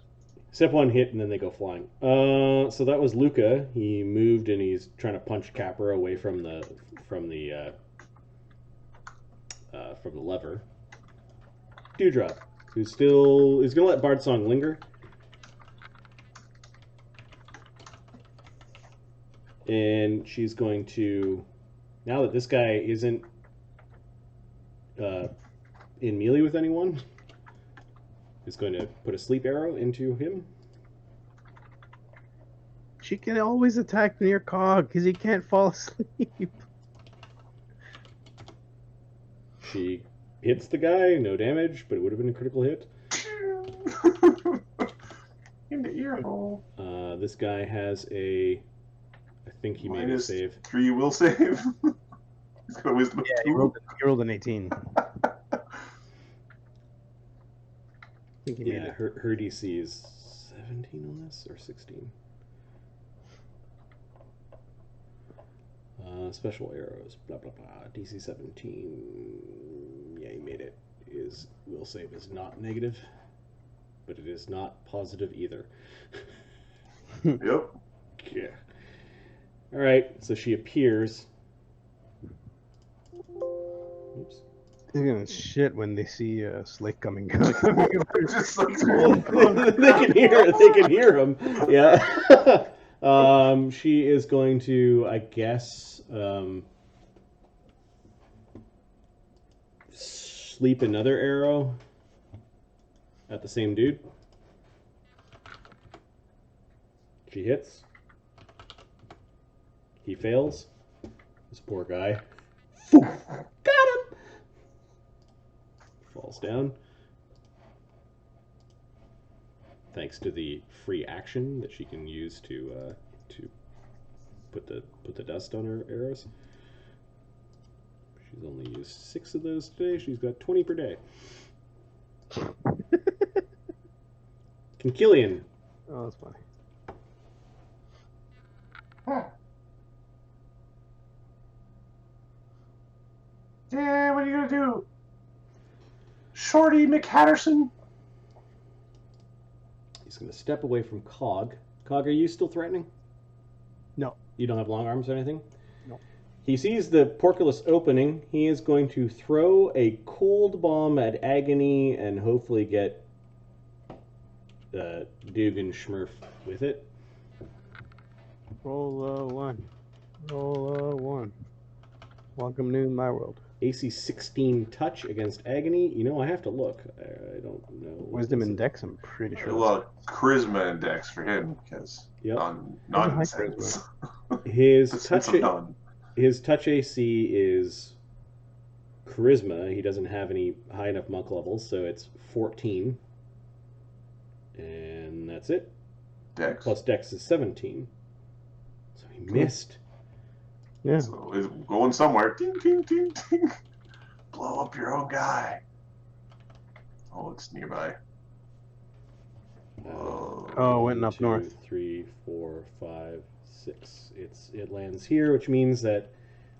Step 1 hit, and then they go flying. So that was Luca. He moved, and he's trying to punch Capra away from the lever. Dewdrop, he's gonna let Bard Song linger. And she's going to, now that this guy isn't in melee with anyone, is going to put a sleep arrow into him. She can always attack near Cog because he can't fall asleep. She hits the guy, no damage, but it would have been a critical hit. In the ear hole. This guy has a, I think he made a save. -3 will save. He's got a wisdom of 2. He rolled an 18. I think he made Yeah, it. her DC is 17 on this, or 16. Special arrows, blah blah blah. DC 17. Yeah, he made it. His will save is not negative, but it is not positive either. Yep. Yeah. All right. So she appears. Oops. They're gonna shit when they see Slake coming. Just like, They can hear. They can hear him. Yeah. She is going to, I guess, sleep another arrow at the same dude. She hits. He fails. This poor guy. Got him! Falls down. Thanks to the free action that she can use to put the dust on her arrows. She's only used 6 of those today. She's got 20 per day. Kinkillian. Oh, that's funny. Yeah, what are you gonna do? Shorty McHatterson? He's going to step away from Cog. Cog, are you still threatening? No. You don't have long arms or anything? No. He sees the porculus opening. He is going to throw a cold bomb at Agony and hopefully get Dugan Schmurf with it. Roll 1. Roll 1. Welcome to my world. AC 16 touch against Agony. You know, I have to look. I don't know. Wisdom and Dex, I'm pretty sure. Well, charisma and dex for him, because Yep. nonsense. His It's touch, none. his touch AC is charisma. He doesn't have any high enough monk levels, so it's 14. And that's it. Dex. Plus Dex is 17. So he missed. Yeah. So it's going somewhere. Ding, ding, ding, ding. Blow up your own guy. Oh, it's nearby. Whoa. Oh, it went up 2, north. 3, 4, 5, 6. It lands here, which means that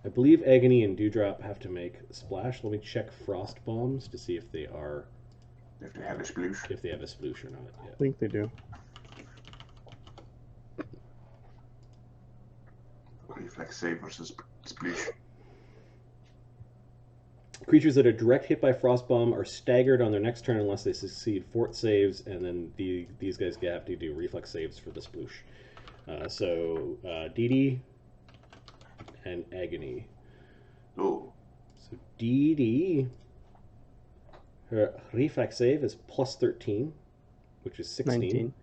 I believe Agony and Dewdrop have to make a splash. Let me check frost bombs to see if they are If they have a sploosh. if they have a sploosh or not. I Yeah. think they do. Reflex save versus sploosh. Creatures that are direct hit by Frostbomb are staggered on their next turn unless they succeed fort saves, and then these guys have to do reflex saves for the sploosh. So DD and Agony. Oh. So DD, her reflex save is plus 13, which is 16. 19.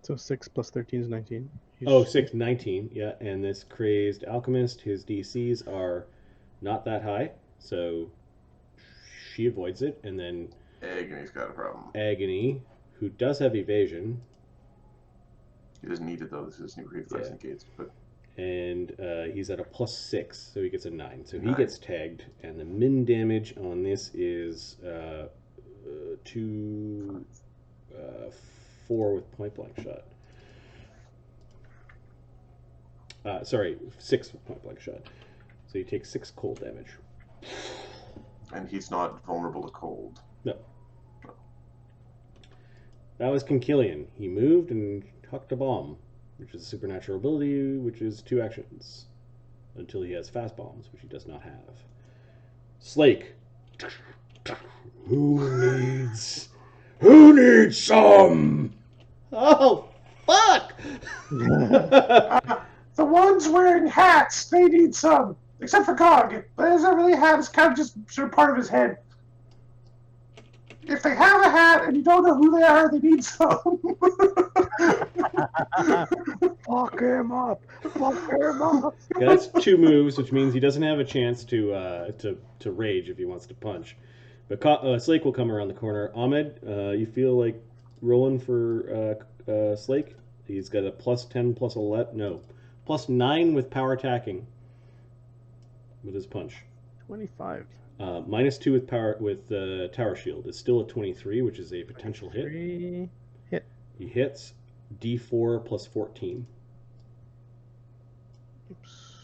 So 6 plus 13 is 19. Oh, 6, 19, yeah. And this crazed alchemist, his DCs are not that high, so she avoids it. And then Agony's got a problem. Agony, who does have evasion, He doesn't need it though. This is new reflex Yeah. negates. But and he's at a plus 6, so he gets a 9. So he 9. gets tagged, and the min damage on this is 4 with point blank shot. Sorry, 6 with point blank shot. So he takes 6 cold damage. and he's not vulnerable to cold. No. That was Kinkillian. He moved and hucked a bomb, which is a supernatural ability, which is 2 actions. Until he has fast bombs, which he does not have. Slake. Who needs some? Oh, fuck! The ones wearing hats, they need some. Except for Cog. But he doesn't really have, it's kind of just sort of part of his head. If they have a hat and you don't know who they are, they need some. Fuck him up! Fuck him up! Okay, that's 2 moves, which means he doesn't have a chance to rage if he wants to punch. But Slake will come around the corner. Ahmed, you feel like rolling for Slake? He's got a plus 10, plus 11, no, plus 9 with power attacking with his punch. 25. Minus 2 with power with tower shield. It's still a 23, which is a potential hit. 3 hit. He hits D4 plus 14. Oops.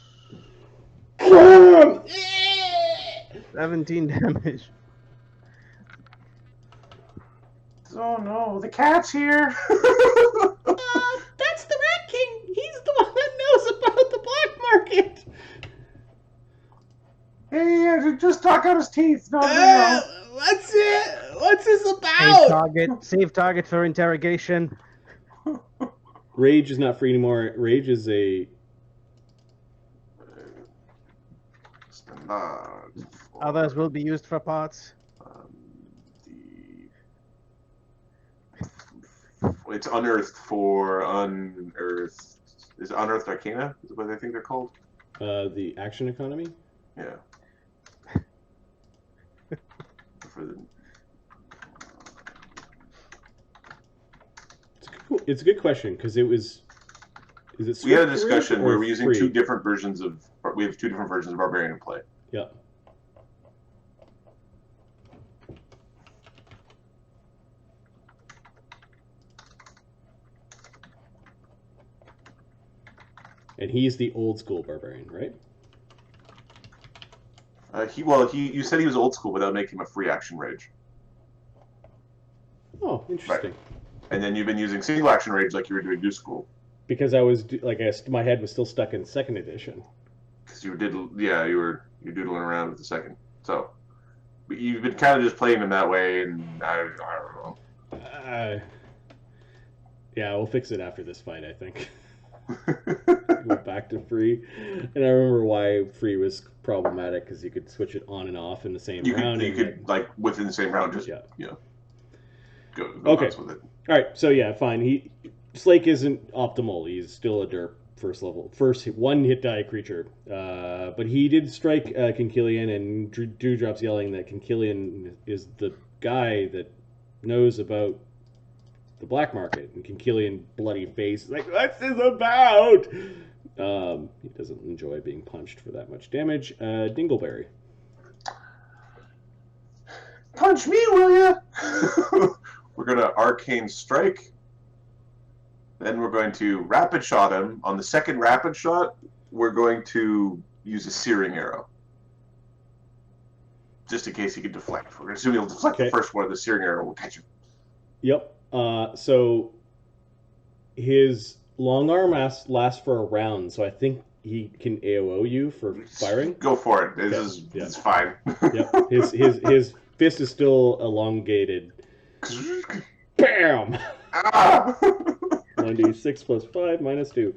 17 damage. Oh no, the cat's here. That's the Rat King. He's the one that knows about the black market. Hey, just talk out his teeth. No, no. What's it? What's this Save about? target. Save target for interrogation. Rage is not free anymore. Rage is a Standard. Others will be used for parts. It's unearthed for unearthed. Is it unearthed arcana? Is what I think they're called? the action economy. Yeah. For the, It's a good question because it was. Is it? we had a Swift discussion Rage where or we're using free? 2 different versions of. We have 2 different versions of Barbarian in play. Yeah. And he's the old school barbarian, right? You said he was old school, but that would make him a free action rage. Oh, interesting. And then you've been using single action rage like you were doing New School. Because I was my head was still stuck in second edition. Because you were doodling around with the second. So but you've been kind of just playing them that way, and I don't know. Yeah, we'll fix it after this fight, I think. Go back to free, and I remember why free was problematic because you could switch it on and off in the same round. You could like within the same round, just go okay. nuts with it. All right, so yeah, fine. Slake isn't optimal. He's still a derp first one hit die creature, but he did strike Kinkillian, and Dewdrop's yelling that Kinkillian is the guy that knows about the black market, and Kinkillian bloody face is like, what's this about? He doesn't enjoy being punched for that much damage. Dingleberry. Punch me, will ya? We're gonna arcane strike. Then we're going to rapid shot him. On the second rapid shot, we're going to use a searing arrow. Just in case he can deflect. We're going to assume he'll deflect the first one, the searing arrow will catch him. Yep. So his long arm lasts for a round, so I think he can AOO you for firing. Go for it. It's fine. Yep. His fist is still elongated. Bam! Ah! 1d6 plus 5 minus 2.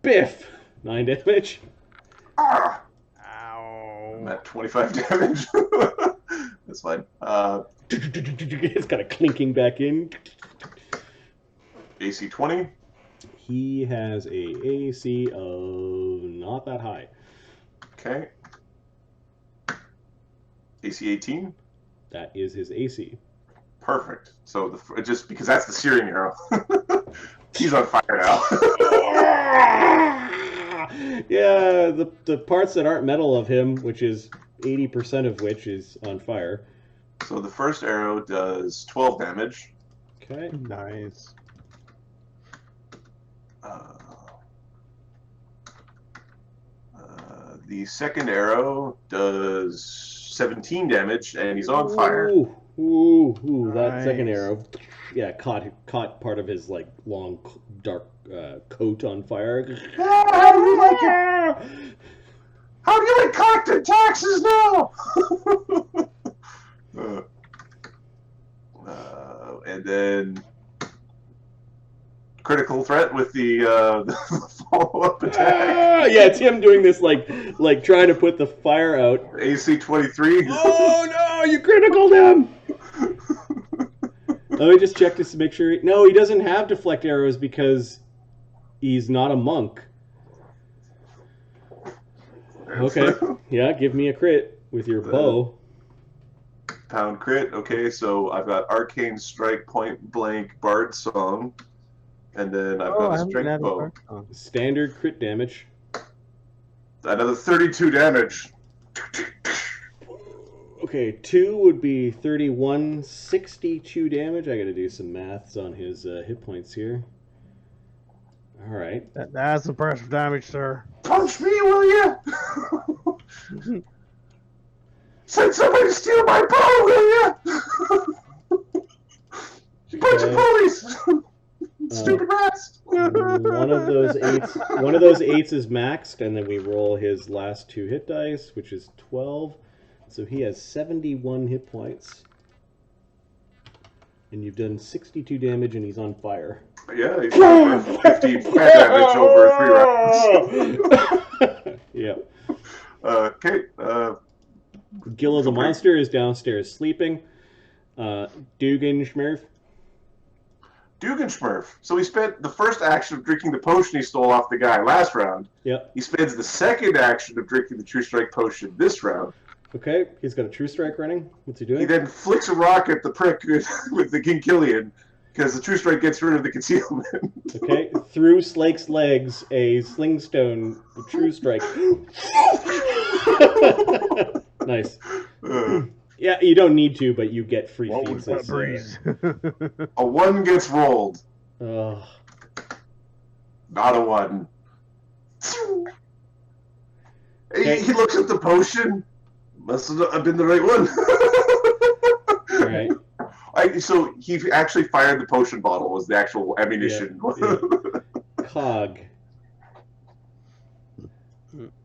Biff! 9 damage. Ah! Ow. I'm at 25 damage. That's fine. It's kind of clinking back in. AC 20. He has a AC of not that high. Okay. AC 18. That is his AC. Perfect. So just because that's the searing arrow. He's on fire now. Yeah, the parts that aren't metal of him, which is 80% of which is on fire. So the first arrow does 12 damage. Okay. Nice. The second arrow does 17 damage, and he's on fire. Ooh, that Nice. second arrow, yeah, caught part of his like long dark coat on fire. How do you like it? How do you like collecting taxes now? And then critical threat with the follow-up attack. Yeah, it's him doing this like trying to put the fire out. AC 23. Oh no, you criticaled him! Let me just check to make sure. No, he doesn't have deflect arrows because he's not a monk. Okay, yeah, give me a crit with your bow. Pound crit. Okay, so I've got arcane strike, point blank, bard song, and then I've got a strength bow. Standard crit damage. Another 32 damage. Okay, 2 would be 31, 62 damage. I gotta do some maths on his hit points here. Alright. That's impressive damage, sir. Punch me, will ya? Send somebody to steal my bow, will ya? Bunch of bullies! Stupid rats! One of those eights is maxed, and then we roll his last 2 hit dice, which is 12. So he has 71 hit points. And you've done 62 damage, and he's on fire. Yeah, he's done 50 damage over 3 rounds. Yeah. Okay. Gilla the monster is downstairs sleeping. Dugan Schmerf. Dugenschmerf. So he spent the first action of drinking the potion he stole off the guy last round. Yep. He spends the second action of drinking the True Strike potion this round. Okay, he's got a True Strike running. What's he doing? He then flicks a rock at the prick with the Kinkillian, because the True Strike gets rid of the concealment. Okay, through Slake's legs, a slingstone True Strike. Nice. Yeah, you don't need to, but you get free feats. A 1 gets rolled. Ugh. Not a 1. He looks at the potion. Must have been the right one. All right. So he actually fired the potion bottle. Was the actual ammunition? Yeah. Cog.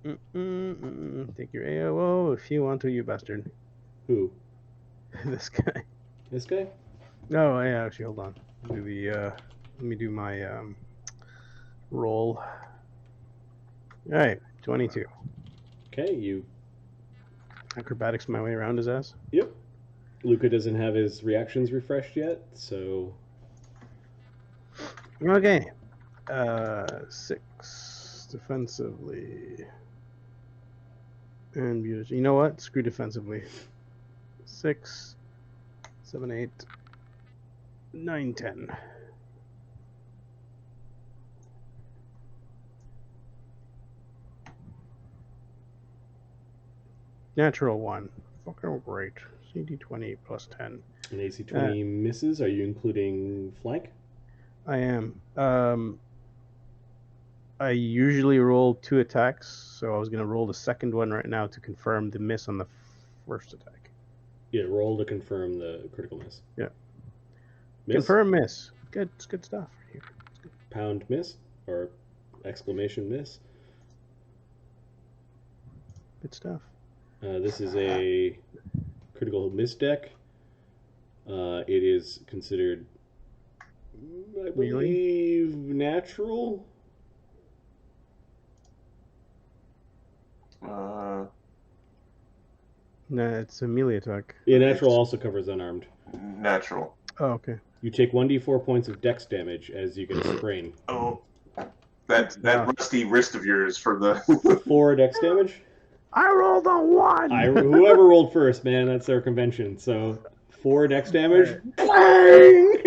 Take your AOO if you want to, you bastard. Who? This guy. This guy? Oh, yeah, actually, hold on. Let me do my roll. Alright, 22. Okay, you. Acrobatics my way around his ass. Yep. Luca doesn't have his reactions refreshed yet, so. Okay. 6 defensively. And beauty. You know what? Screw defensively. 6, 7, 8, 9, 10. Natural 1. Fucking great. CD20 plus 10. An AC 20 misses. Are you including flank? I am. I usually roll 2 attacks, so I was going to roll the second one right now to confirm the miss on the first attack. Yeah, roll to confirm the critical miss. Yeah. Miss? Confirm miss. Good, it's good stuff right here. Pound miss? Or exclamation miss? Good stuff. This is a critical miss deck. It is considered, I believe, natural. No, it's a melee attack. Yeah, natural also covers unarmed. Natural. Oh, okay. You take 1d4 points of dex damage as you get a sprain. Oh, that rusty wrist of yours from the 4 dex damage? I rolled a 1! Whoever rolled first, man, that's their convention. So, 4 dex damage. Bang!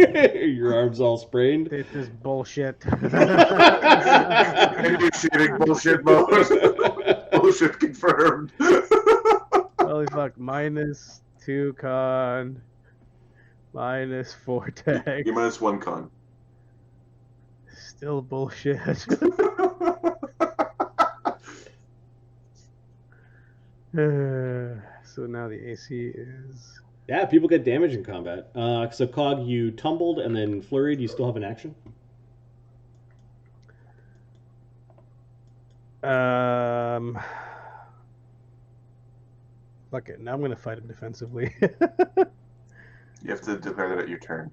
Your arm's all sprained. This is bullshit. initiating bullshit mode. Bullshit confirmed. Holy fuck. -2 con. -4 dex. You're -1 con. Still bullshit. So now the AC is... Yeah, people get damage in combat. So, Cog, you tumbled and then flurried. You still have an action? Fuck it. Now I'm going to fight him defensively. You have to declare that at your turn.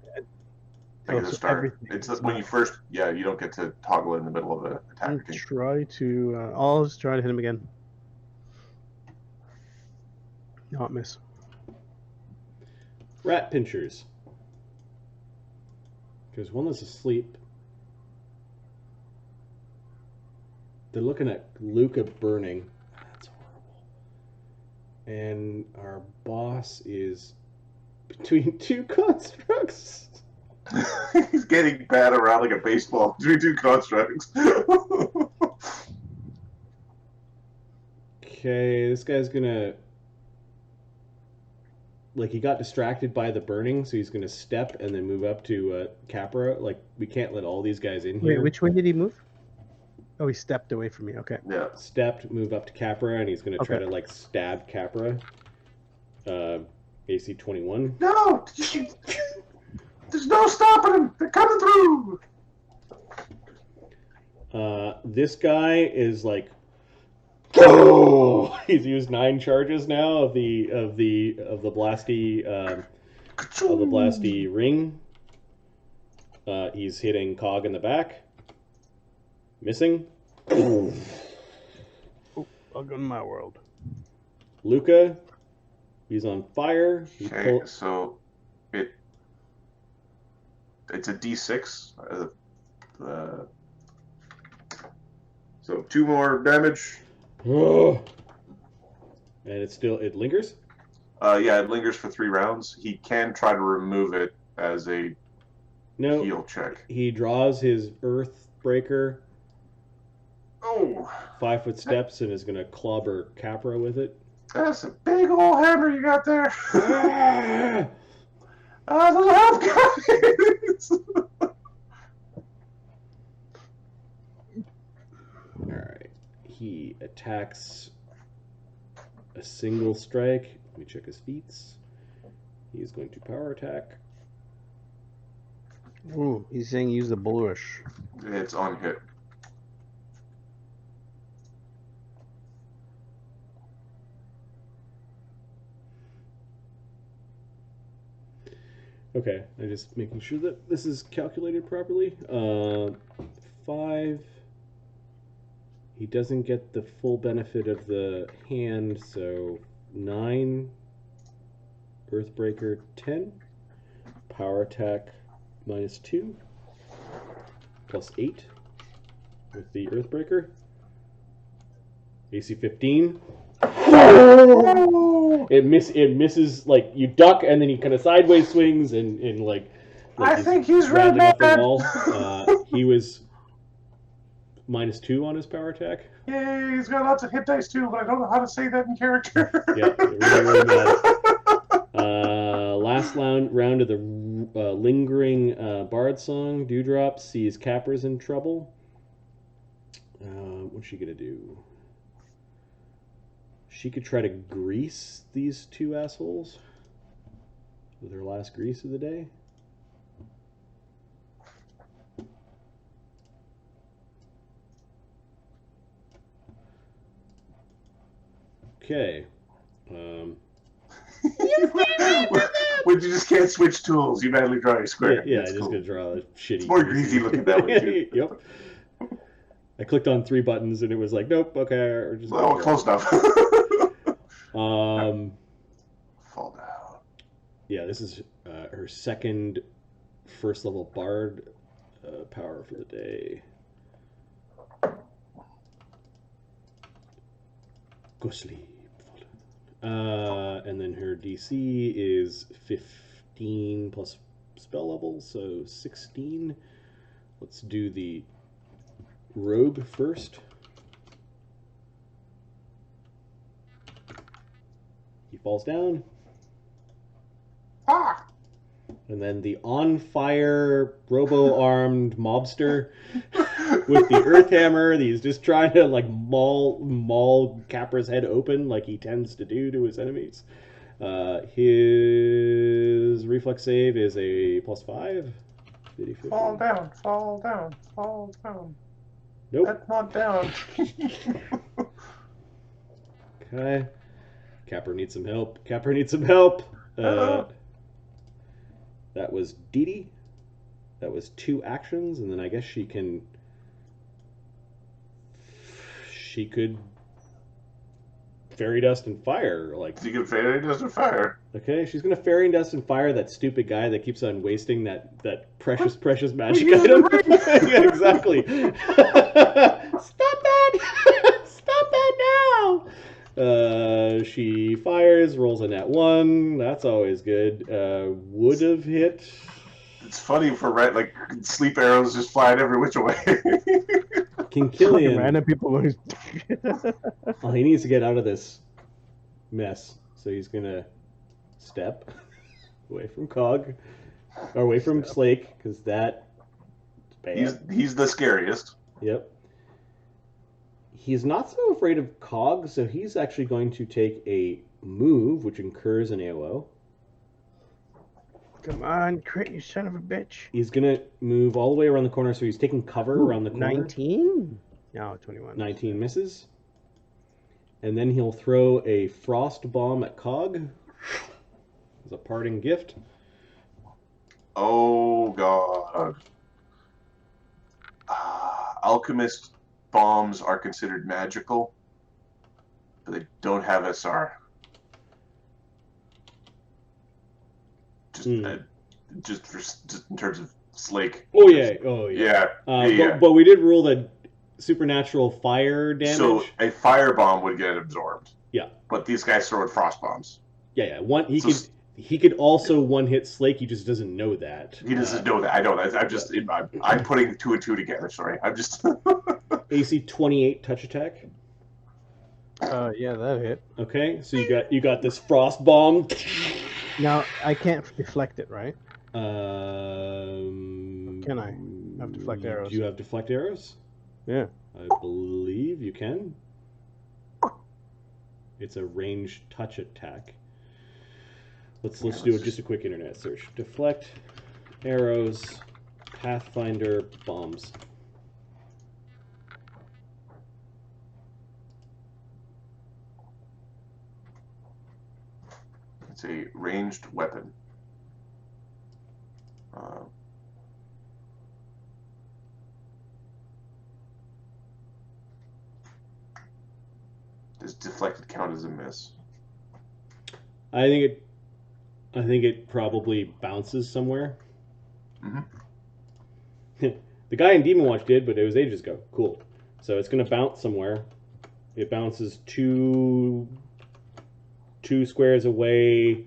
Like Oh, at the so start. everything It's is when not- you first, you don't get to toggle in the middle of an attack I'll routine. try to... I'll just try to hit him again. Not miss. Rat pinchers. There's one that's asleep. They're looking at Luca burning. That's horrible. And our boss is between 2 constructs. He's getting bat around like a baseball between 2 constructs. Okay, this guy's gonna... Like, he got distracted by the burning, so he's gonna step and then move up to Capra. Like, we can't let all these guys in here. Wait, which way did he move? Oh, he stepped away from me. Okay. Yeah. Stepped, move up to Capra, and he's gonna try Okay. to, like, stab Capra. AC 21. No! There's no stopping them! They're coming through! This guy is like, oh! He's used 9 charges now of the blasty ring. He's hitting Cog in the back, missing. Oh, bug on my world. Luca, he's on fire. He Okay, so it's a D6. So 2 more damage. and it lingers. Yeah, it lingers for 3 rounds. He can try to remove it as a No, heal check. he draws his earth breaker, Oh, 5-foot steps, and is gonna clobber Capra with it. That's a big old hammer you got there. Ah! Little help, guys! Alright. He attacks a single strike. Let me check his feats. He is going to power attack. Ooh, he's saying use the bull rush. It's on hit. Okay, I'm just making sure that this is calculated properly. 5. He doesn't get the full benefit of the hand, so 9. Earthbreaker 10. Power attack -2. +8 with the Earthbreaker. AC 15. It misses, like, you duck and then he kind of sideways swings and like I think he's red rounding up the mad. wall. He was -2 on his power attack. Yeah, he's got lots of hit dice too, but I don't know how to say that in character. Yeah, really mad. Last round of the lingering bard song. Dewdrop sees Capper's in trouble. What's she gonna do? She could try to grease these two assholes with her last grease of the day. Okay. When you just can't switch tools, you manually draw your square. Yeah, That's I'm just cool. gonna draw a shitty. It's more greasy looking that way too. Yep. I clicked on 3 buttons and it was like, nope, okay. Or just Oh, close enough. Um, Fall down. yeah, this is her second first level bard power for the day. Go sleep. And then her DC is 15 plus spell level, so 16. Let's do the rogue first. He falls down. Ah! And then the on-fire, robo-armed mobster with the earth hammer. He's just trying to like maul Capper's head open like he tends to do to his enemies. His reflex save is a +5. Did he fit Fall in? down, fall down, fall down. Nope. That's not down. Okay. Capper needs some help. Capper needs some help. That was Dee Dee. That was 2 actions, and then I guess she could fairy dust and fire. Like, You can fairy dust and fire. okay, she's gonna fairy dust and fire that stupid guy that keeps on wasting that precious magic item. Yeah, exactly. Stop that! Stop that now! She fires, rolls a nat 1. That's always good. Would have hit. It's funny for like sleep arrows just flying every which way. Can kill Fucking him. random people going. Well, he needs to get out of this mess, so he's gonna step away from Cog, or away from Slake, because that's bad. he's the scariest. Yep. He's not so afraid of Cog, so he's actually going to take a move, which incurs an AOO. Come on, crit, you son of a bitch. He's gonna move all the way around the corner, so he's taking cover around the corner. 19? No, 21. 19 misses. And then he'll throw a frost bomb at Cog as a parting gift. Oh god. Alchemist bombs are considered magical, but they don't have SR. Just in terms of Slake. Oh yeah. Yeah. But we did rule that supernatural fire damage. So a fire bomb would get absorbed. Yeah. But these guys throw frost bombs. Yeah. He could also one hit Slake. He just doesn't know that. He doesn't know that. I know that. I'm putting 2 and 2 together. Sorry. I'm just. AC 28 touch attack. Yeah, that hit. Okay, so you got this frost bomb. Now, I can't deflect it, right? Can I have deflect arrows? Do you have deflect arrows? Yeah. I believe you can. It's a ranged touch attack. Let's do just a quick internet search. Deflect arrows Pathfinder bombs. It's a ranged weapon. Does deflected count as a miss? I think it probably bounces somewhere. Mm-hmm. The guy in Demon Watch did, but it was ages ago. Cool. So it's going to bounce somewhere. It bounces two squares away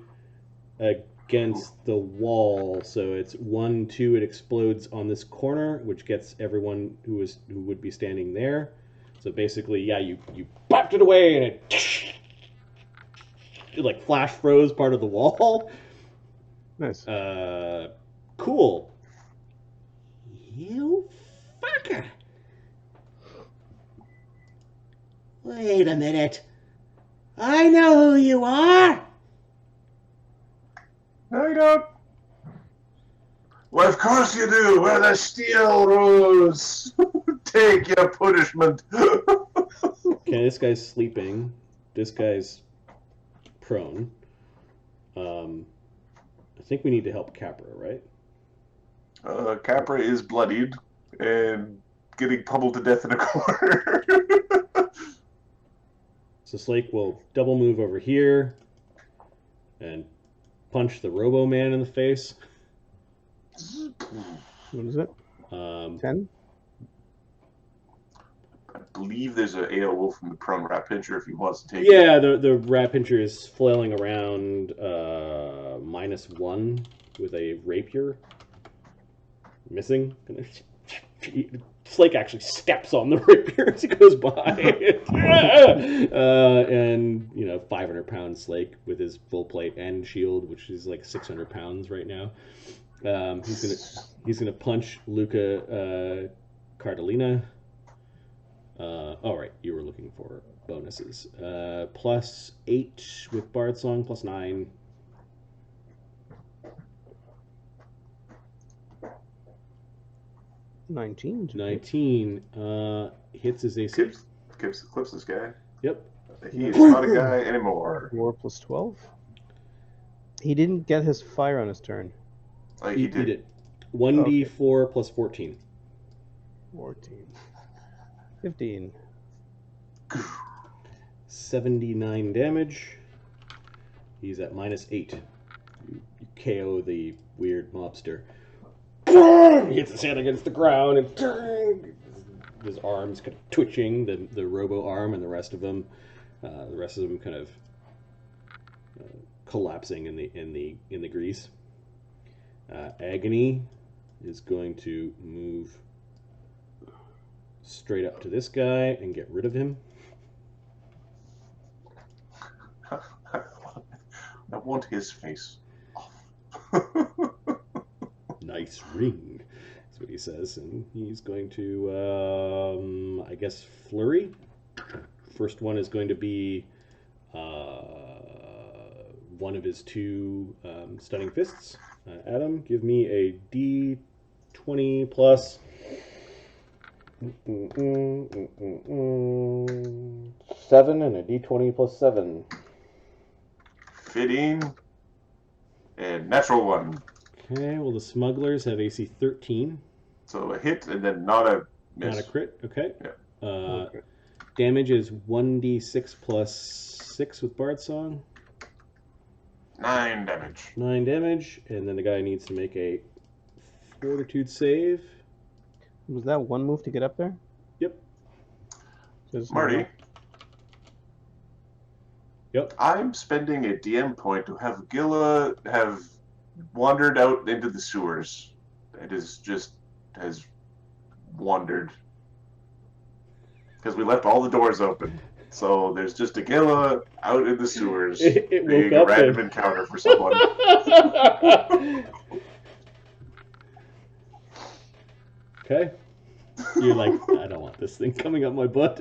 against the wall. So it's 1, 2. It explodes on this corner, which gets everyone who would be standing there. So basically, yeah, you bopped it away, and it like flash froze part of the wall. Nice. Cool. You fucker. Wait a minute. I know who you are. No, you don't. Well, of course you do. We're the Steelrose. Take your punishment. Okay, this guy's sleeping. This guy's prone. I think we need to help Capra, right? Capra is bloodied and getting pummeled to death in a corner. So Slake will double move over here and punch the Robo Man in the face. What is it? 10? I believe there's an AO from the prone rat pincher if he wants to take Yeah, the rat pincher is flailing around -1 with a rapier. Missing. Slake actually steps on the rapier as he goes by. And, 500-pound Slake with his full plate and shield, which is like 600 pounds right now. He's gonna punch Luca Cardellina. All right, you were looking for bonuses. +8 with Bard Song, +9. 19. 19 hits his AC. Clips this guy. Yep. He is not a guy anymore. 4 + 12. He didn't get his fire on his turn. He did. 1d4 +14. 14. 15. 79 damage. He's at -8. You KO the weird mobster. He hits his hand against the ground and his arms kind of twitching, the robo arm, and the rest of them kind of collapsing in the grease. Agony is going to move straight up to this guy and get rid of him. I want his face off. Nice ring. That's what he says. And he's going to, I guess, flurry. First one is going to be one of his 2 stunning fists. Adam, give me a D20 plus 7 and a D20 plus 7. Fitting. And natural 1. Okay, well, the smugglers have AC 13. So a hit and then not a miss. Not a crit, okay. Yeah. Okay. Damage is 1d6 plus 6 with Bard Song. 9 damage. 9 damage, and then the guy needs to make a fortitude save. Was that one move to get up there? Yep. Marty. Yep. I'm spending a DM point to have Gilla have wandered out into the sewers. It is just has wandered. Because we left all the doors open. So there's just a Gilla out in the sewers. It being woke a up random and... encounter for someone. Okay. You're like, I don't want this thing coming up my butt.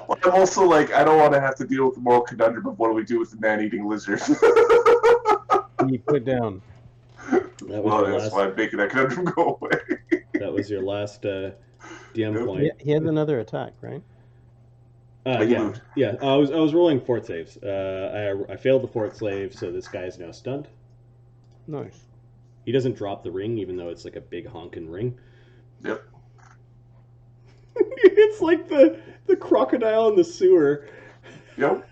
Well, I'm also like, I don't want to have to deal with the moral conundrum of what do we do with the man-eating lizard. You put down. That was Well, the that's last... why I'm making that conundrum go away. That was your last DM point. He has another attack, right? He Yeah, moved. yeah. I was rolling fort saves. I failed the fort save, so this guy is now stunned. Nice. He doesn't drop the ring, even though it's like a big honking ring. Yep. It's like the crocodile in the sewer. Yep.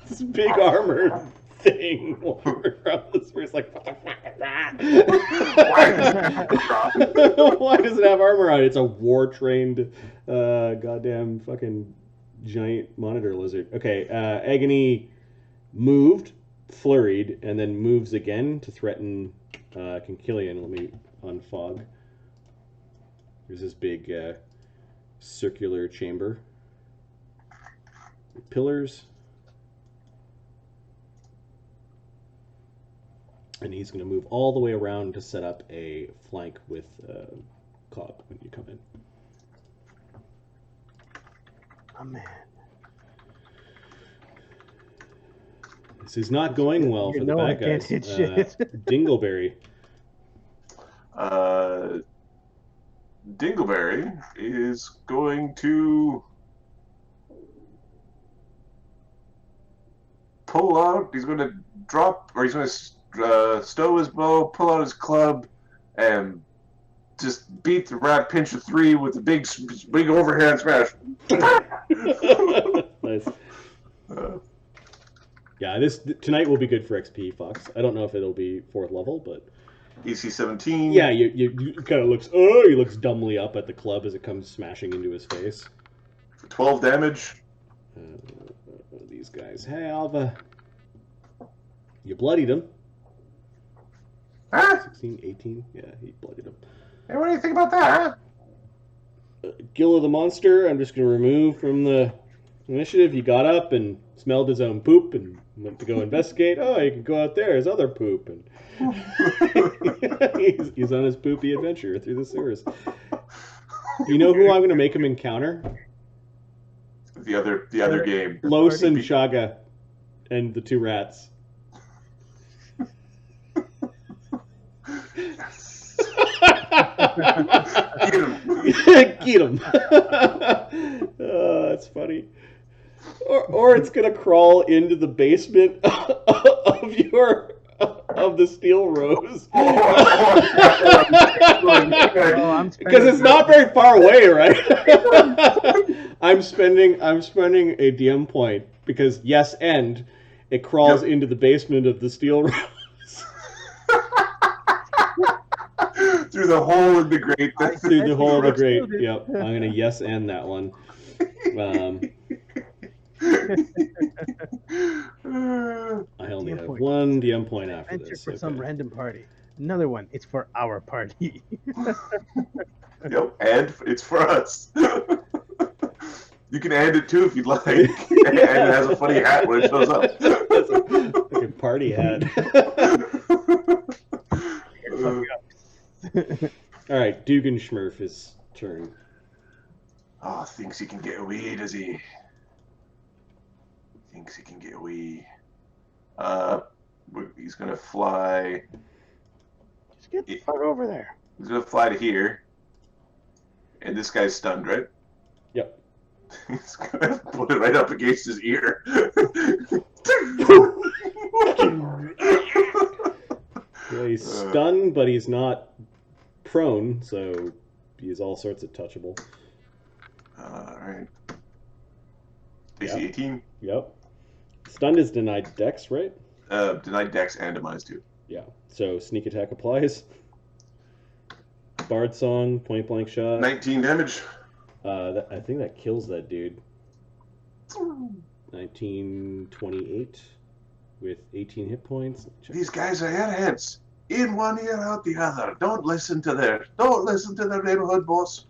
This big armored thing walking around the sewer. It's like, what the fuck is that? Why does it have armor on it? It's a war-trained, goddamn fucking giant monitor lizard. Okay, Agony moved, flurried, and then moves again to threaten Kinkillian. Let me unfog. There's this big circular chamber with pillars. And he's going to move all the way around to set up a flank with Cog when you come in. Oh, man. This is not going well for the bad I can't guys. hit shit. Dingleberry. Dingleberry is going to pull out. He's going to drop, or he's going to stow his bow, pull out his club, and just beat the rat pinch of 3 with a big overhand smash. Nice. Yeah, tonight will be good for XP, Fox. I don't know if it'll be 4th level, but EC 17. yeah, you kind of looks. He looks dumbly up at the club as it comes smashing into his face. For 12 damage. These guys have. You bloodied him. Huh? 16, 18. Yeah, he bloodied him. Hey, what do you think about that, huh? Gill of the monster, I'm just going to remove from the initiative. He got up and smelled his own poop and went to go investigate. Oh, you can go out there. There's other poop. And he's on his poopy adventure through the sewers. You know who I'm going to make him encounter? The other game. Los and Chaga and the 2 rats. Get him. Get him. That's funny. Or it's gonna crawl into the basement of the Steelrose. Because it's not very far away, right? I'm spending a DM point because yes, and it crawls into the basement of the Steelrose. Through the hole in the grate. Through the hole of the grate. Yep, I'm gonna yes and that one. I only have point. 1 DM point after Adventure this. for some random party. Another one. It's for our party. Yep, and it's for us. You can end it too if you'd like. And it has a funny hat when it shows up. That's a fucking party hat. All right, Dugan Schmurf turn. Oh, thinks he can get away, does he? Thinks he can get away. He's gonna fly. Just get the fuck over there. He's gonna fly to here. And this guy's stunned, right? Yep. He's gonna put it right up against his ear. Yeah, he's stunned, but he's not prone, so he's all sorts of touchable. Alright. AC 18. Yep. Stunned is denied dex, right? Denied dex and demise too. Yeah. So sneak attack applies. Bard song, point blank shot. 19 damage. I think that kills that dude. 1928 with 18 hit points. These guys are airheads. In one ear, out the other. Don't listen to the neighborhood boss.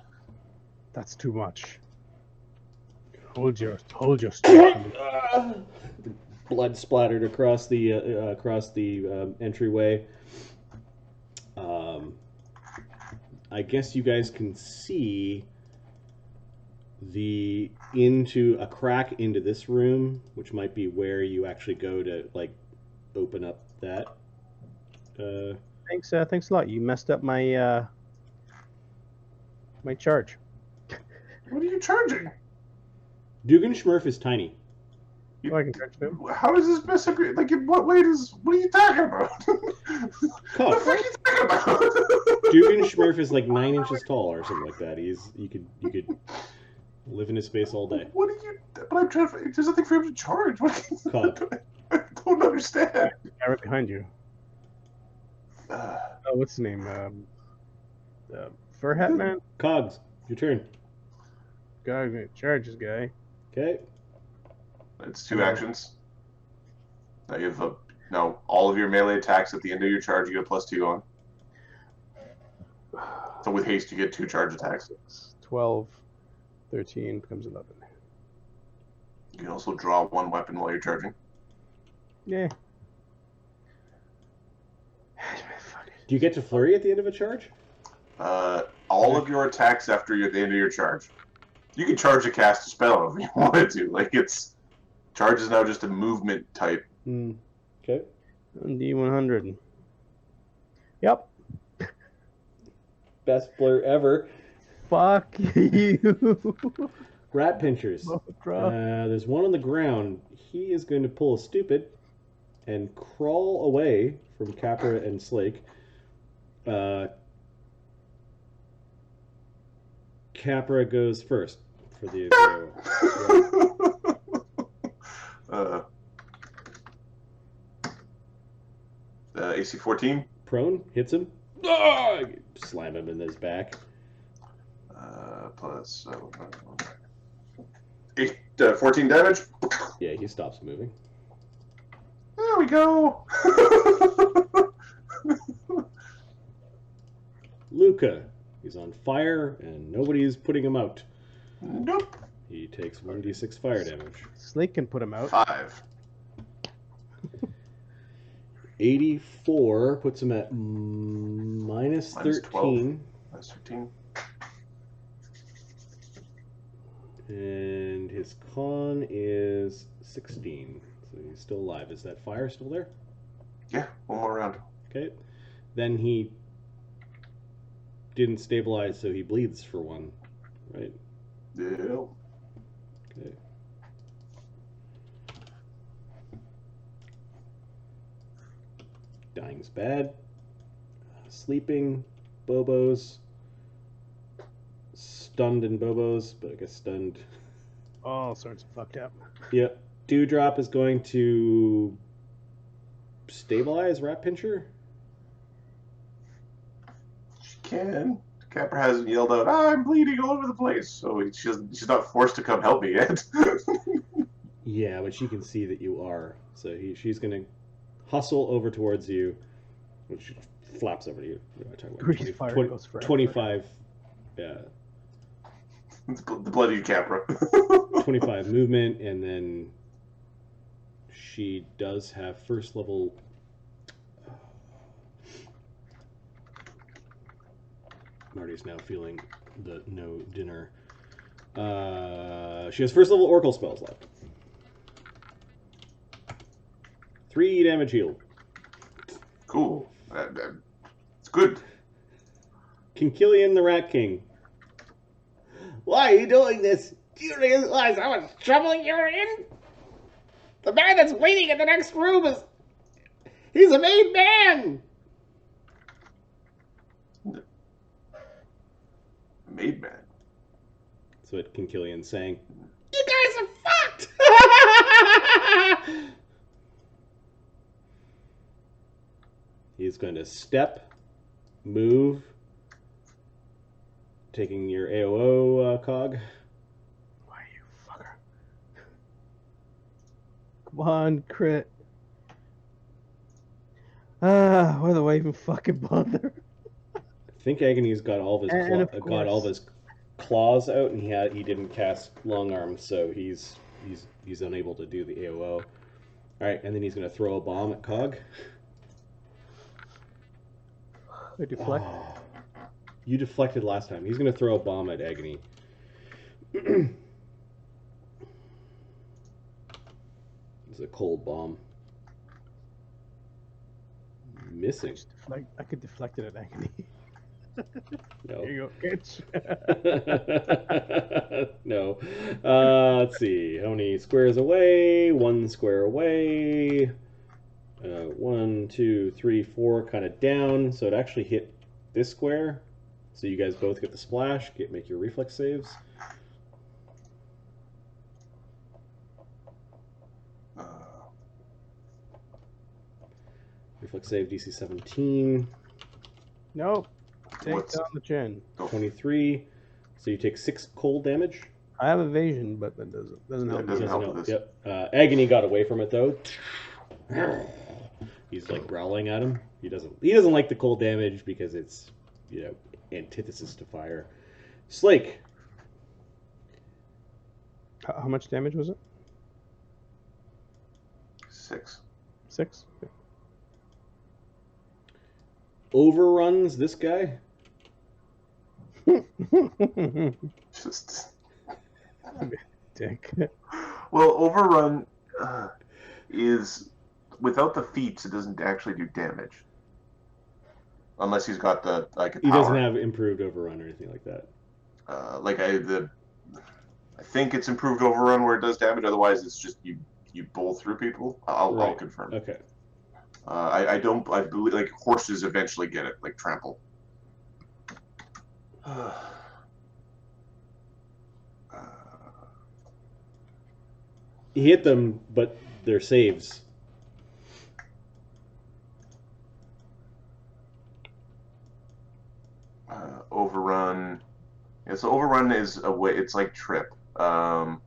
That's too much. Hold your step. Blood splattered across the entryway. I guess you guys can see into a crack into this room, which might be where you actually go to like open up that. Thanks a lot. You messed up my my charge. What are you charging? Dugan Schmurf is tiny. Oh, I can charge him. How does this mess up? Like, in what way does? What are you talking about? What the fuck are you talking about? Dugan Schmurf is like 9 inches tall or something like that. You could live in his space all day. What are you? But I'm trying to. There's nothing for him to charge. Cog. I don't understand. Yeah, right behind you. Uh, Oh, what's his name? Fur Hat Man? Cogs, your turn. Guy gonna charge this guy. Okay. it's 2 actions. Now you have now all of your melee attacks at the end of your charge. You get +2 on. So with haste, you get 2 charge attacks. 12, 13 becomes 11. You can also draw 1 weapon while you're charging. Yeah. Do you get to flurry at the end of a charge? All of your attacks after you're at the end of your charge. You can charge to cast a spell if you wanted to. Like, charge is now just a movement type. Okay. D100. Yep. Best flare ever. Fuck you. Rat pinchers. Drop. There's one on the ground. He is going to pull a stupid and crawl away from Capra and Slake. Capra goes first for the AC 14. prone, hits him. Ah! Slam him in his back. Plus 14 damage. Yeah, he stops moving. There we go. Luca, he's on fire and nobody's putting him out. Nope. He takes 1d6 fire damage. Slake can put him out. 5. 84 puts him at minus 13. 12. Minus 13. And his con is 16. So he's still alive. Is that fire still there? Yeah, 1 more round. Okay. Then he didn't stabilize, so he bleeds for 1. Right? Yeah. Okay. Dying's bad. Sleeping, Bobos. Stunned and Bobos, but I guess stunned. All sorts of fucked up. Yep. Dewdrop is going to stabilize Rat Pincher. She can. Capra hasn't yelled out, I'm bleeding all over the place, so she's not forced to come help me yet. Yeah, but she can see that you are. So she's going to hustle over towards you, which flaps over to you. Grease fire goes forever. 25. Yeah. The bloody Capra. 25 movement, and then she does have first level. Marty's now feeling the no dinner. She has first level Oracle spells left. 3 damage healed. Cool. It's good. Kinkillian the Rat King. Why are you doing this? Do you realize how much trouble you're in? The man that's waiting in the next room is... He's a made man! Made man. That's what Kinkillian's saying. You guys are fucked! He's going to step, move, taking your AOO cog. Why, you fucker. Come on, crit. Why do I even fucking bother? I think Agony's got all of his claws out, and he didn't cast long arm, so he's unable to do the AOO. All right, and then he's going to throw a bomb at Cog. I deflect. Oh, you deflected last time. He's going to throw a bomb at Agony. It's a cold bomb. Missing. I could deflect it at Agony. No. Here you go, bitch. No. Let's see. How many squares away? 1 square away. 1, 2, 3, 4, kind of down. So it actually hit this square. So you guys both get the splash. Make your reflex saves. Reflex save DC 17. Nope. Take What's- down the chin. 23. So you take 6 cold damage. I have evasion, but that doesn't help. That doesn't me. help with this. Yep. Agony got away from it though. He's like growling at him. He doesn't like the cold damage because it's, you know, antithesis to fire. Slake. How much damage was it? 6. 6? Overruns this guy. Just Dick. well, overrun is without the feats. It doesn't actually do damage unless he's got the like a He power. doesn't have improved overrun or anything like that. I think it's improved overrun where it does damage. Otherwise, it's just you bowl through people. I'll Right. confirm. Okay. I believe like horses eventually get it, like trample. He hit them, but they're saves. Overrun. Yeah, so overrun is a way. It's like trip. You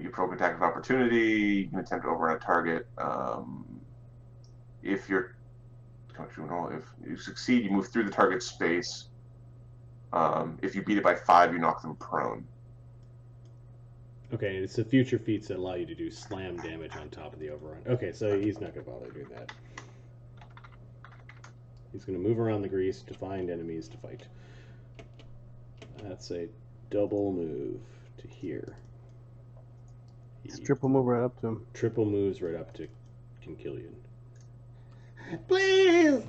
provoke an attack of opportunity. You can attempt to overrun a target. If you succeed, you move through the target's space. If you beat it by 5, you knock them prone. Okay, it's the future feats that allow you to do slam damage on top of the overrun. Okay, so he's not going to bother doing that. He's going to move around the grease to find enemies to fight. That's a double move to here. It's triple move right up to him. Triple moves right up to Kinkillion. Please!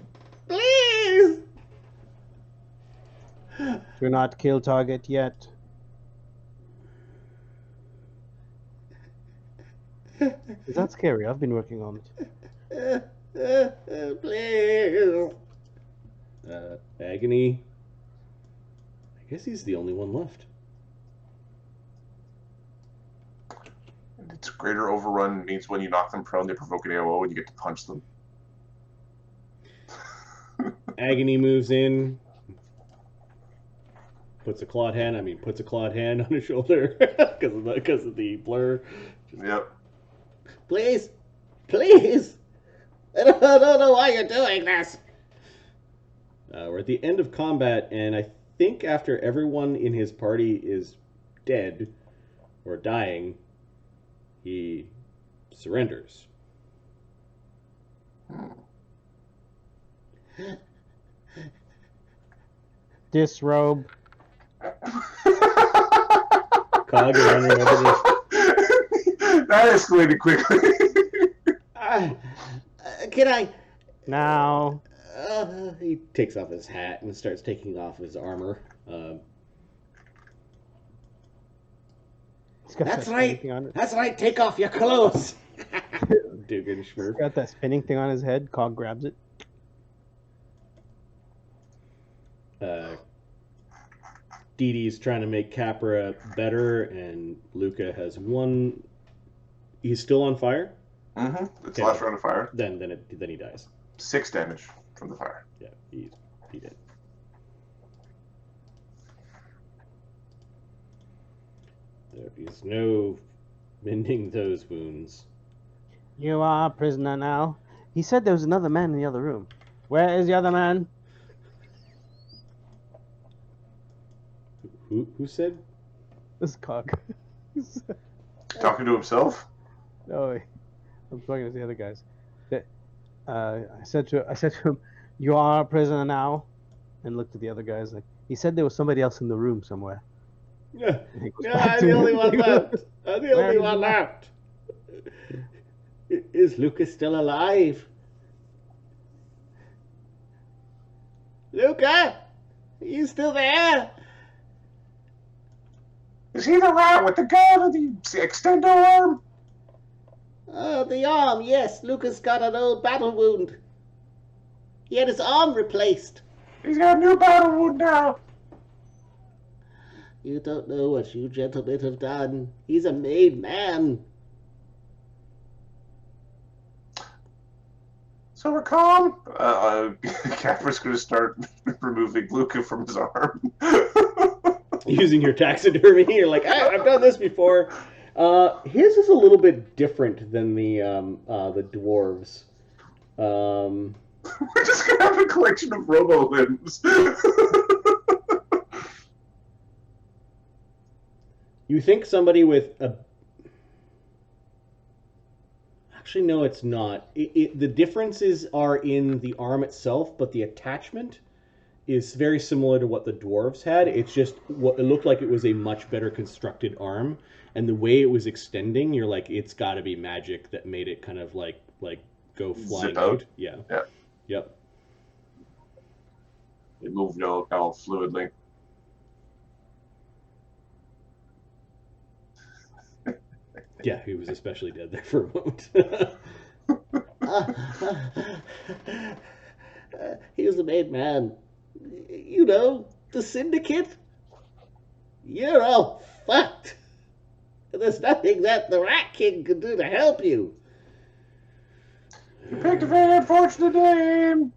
Please! Do not kill target yet. Is that scary? I've been working on it. Please! Agony. I guess he's the only one left. And its greater overrun means when you knock them prone, they provoke an AOO, and you get to punch them. Agony moves in. Puts a clawed hand on his shoulder because of the blur. Yep. Please, please. I don't know why you're doing this. We're at the end of combat, and I think after everyone in his party is dead or dying, he surrenders. Disrobe. Cog is wondering over this. That escalated quickly. Can I? Now. He takes off his hat and starts taking off his armor. He's got That's that right. spinning thing on it. That's right. Take off your clothes. Dugan Schmurf. Got that spinning thing on his head. Cog grabs it. Dee Dee's trying to make Capra better, and Luca has one. He's still on fire. Mm-hmm. It's Okay. last round of fire. Then he dies. 6 damage from the fire. Yeah, he did. There is no mending those wounds. You are a prisoner now. He said there was another man in the other room. Where is the other man? Who said? This is Cog. Talking to himself? No, I'm talking to the other guys. I said to him, "You are a prisoner now," and looked at the other guys. Like he said, there was somebody else in the room somewhere. Yeah, And he goes yeah, back I'm to the him. only one left. I'm the Where only did one you- left. Is Lucas still alive? Luca? Are you still there? Is he the rat with the gun or the extendo arm? Oh, the arm, yes. Luca's got an old battle wound. He had his arm replaced. He's got a new battle wound now. You don't know what you gentlemen have done. He's a made man. So we're calm. Capra's going to start removing Luca from his arm. Using your taxidermy, you're like, I've done this before. His is a little bit different than the dwarves. We're just going to have a collection of robo limbs. You think somebody with a... Actually, no, it's not. The differences are in the arm itself, but the attachment is very similar to what the dwarves had. It's just what it looked like it was a much better constructed arm, and the way it was extending, you're like, it's got to be magic that made it kind of like go flying Zip out. out. Yeah. Yep. It moved all fluidly. Yeah, he was especially dead there for a moment. He was a made man. You know, the syndicate. You're all fucked. There's nothing that the Rat King can do to help you. You picked a very unfortunate name.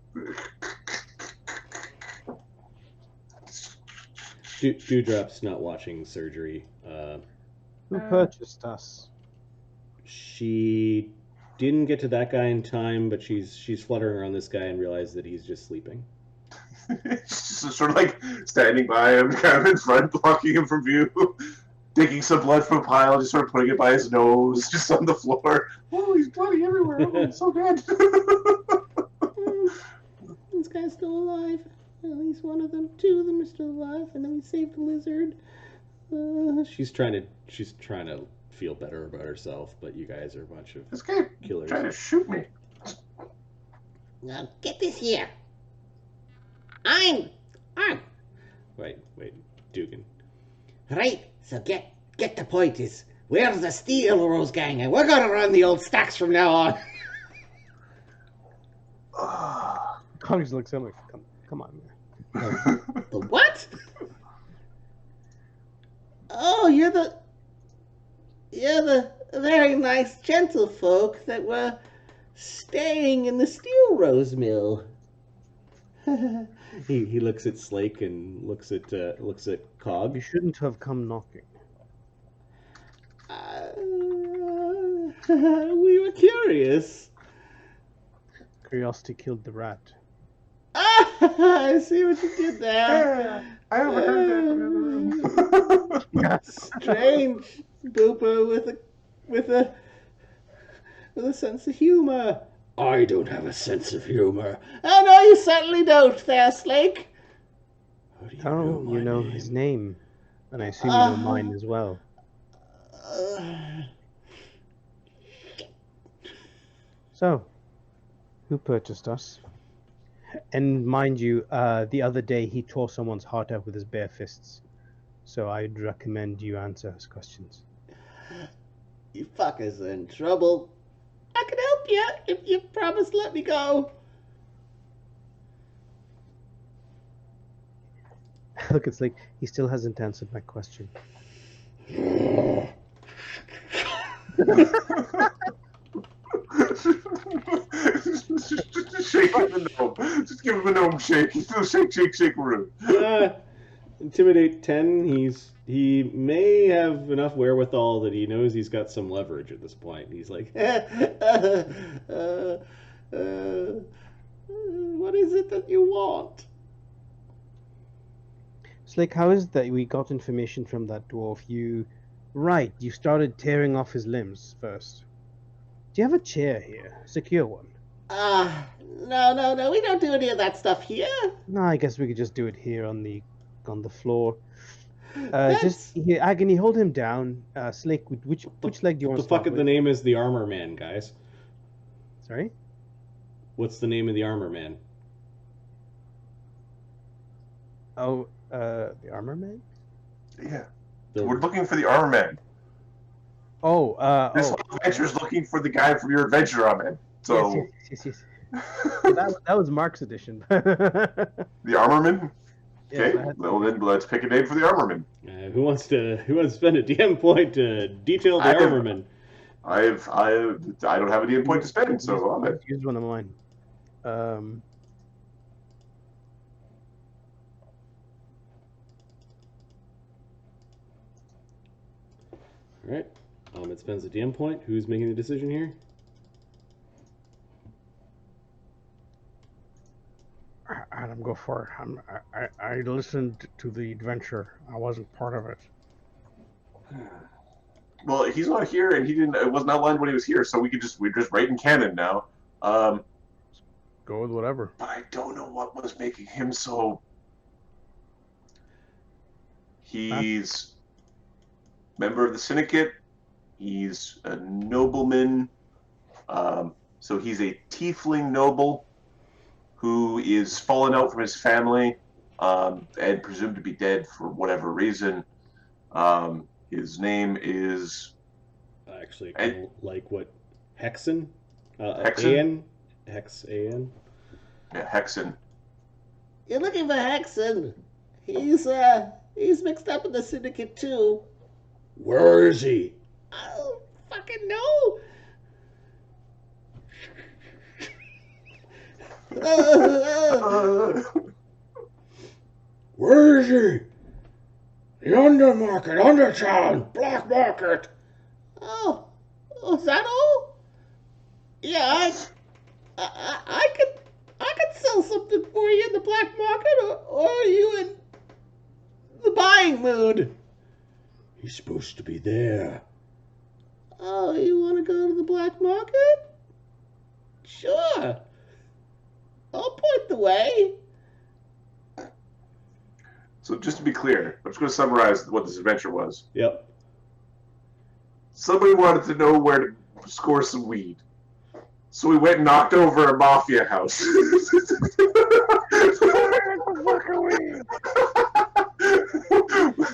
Dewdrop's not watching surgery. Who purchased us? She didn't get to that guy in time, but she's fluttering around this guy and realized that he's just sleeping. It's just sort of like standing by him, kind of in front, blocking him from view, taking some blood from a pile, just sort of putting it by his nose, just on the floor. Oh, he's bloody everywhere. Oh, it's so good. This guy's still alive. At least one of them, two of them are still alive, and then we saved the lizard. She's trying to feel better about herself, but you guys are a bunch of This guy killers. trying to shoot me. Now get this here. I'm Wait, Dugan. right. So get the point is we're the Steelrose gang and we're gonna run the old stacks from now on. Congress looks at him like, come on, man. The what? Oh, you're the very nice gentlefolk that were staying in the Steelrose Mill. He looks at Slake and looks at Cog. You shouldn't have come knocking. We were curious. Curiosity killed the rat. I see what you did there. Yeah, I overheard that from the other room. Strange, Booper with a sense of humor. I don't have a sense of humor. Oh no, you certainly don't, there, Slake. How do you Oh, know you my know name? his name. And I assume you know mine as well. So, who purchased us? And mind you, the other day he tore someone's heart out with his bare fists. So I'd recommend you answer his questions. You fuckers are in trouble. I can help you if you promise to let me go. Look, it's like he still hasn't answered my question. Just shake him the gnome. Just give him a gnome shake. Shake, room. Intimidate 10. He may have enough wherewithal that he knows he's got some leverage at this point. He's like, what is it that you want? It's like, how is it that we got information from that dwarf? Right, you started tearing off his limbs first. Do you have a chair here? Secure one. No, we don't do any of that stuff here. No, I guess we could just do it here on the floor. Just here, Agony, hold him down. Slake, which leg do you want The to start fuck of the with? name is the Armor Man, guys. Sorry? What's the name of the Armor Man? Oh, the armor man? Yeah. The- We're looking for the armor man. Oh, This whole adventure is looking for the guy from your adventure, Ahmed. So, yes. that was Mark's edition. the armorman? Yes, Okay, well then let's pick a name for the armorman. who wants to spend a DM point to detail the armorman? I don't have a DM point to spend, so Ahmed. Use one of mine. All right. It spends a DM point. Who's making the decision here? Adam, go for it. I listened to the adventure. I wasn't part of it. Well, he's not here, and it wasn't outlined when he was here, so we're just writing canon now. Go with whatever. But I don't know what was making him so. He's member of the syndicate. He's a nobleman. So he's a tiefling noble who is fallen out from his family and presumed to be dead for whatever reason. His name is Actually, like what? Hexen? Hexen? Hex-A-N? Yeah, Hexen. You're looking for Hexen. He's mixed up in the syndicate too. Where is he? I don't fucking know. Where is he? The Undermarket, Undertown, Black Market. Oh, is that all? Yeah, I could sell something for you in the black market, or are you in the buying mood? He's supposed to be there. Oh, you want to go to the black market? Sure. I'll point the way. So just to be clear, I'm just going to summarize what this adventure was. Yep. Somebody wanted to know where to score some weed. So we went and knocked over a mafia house.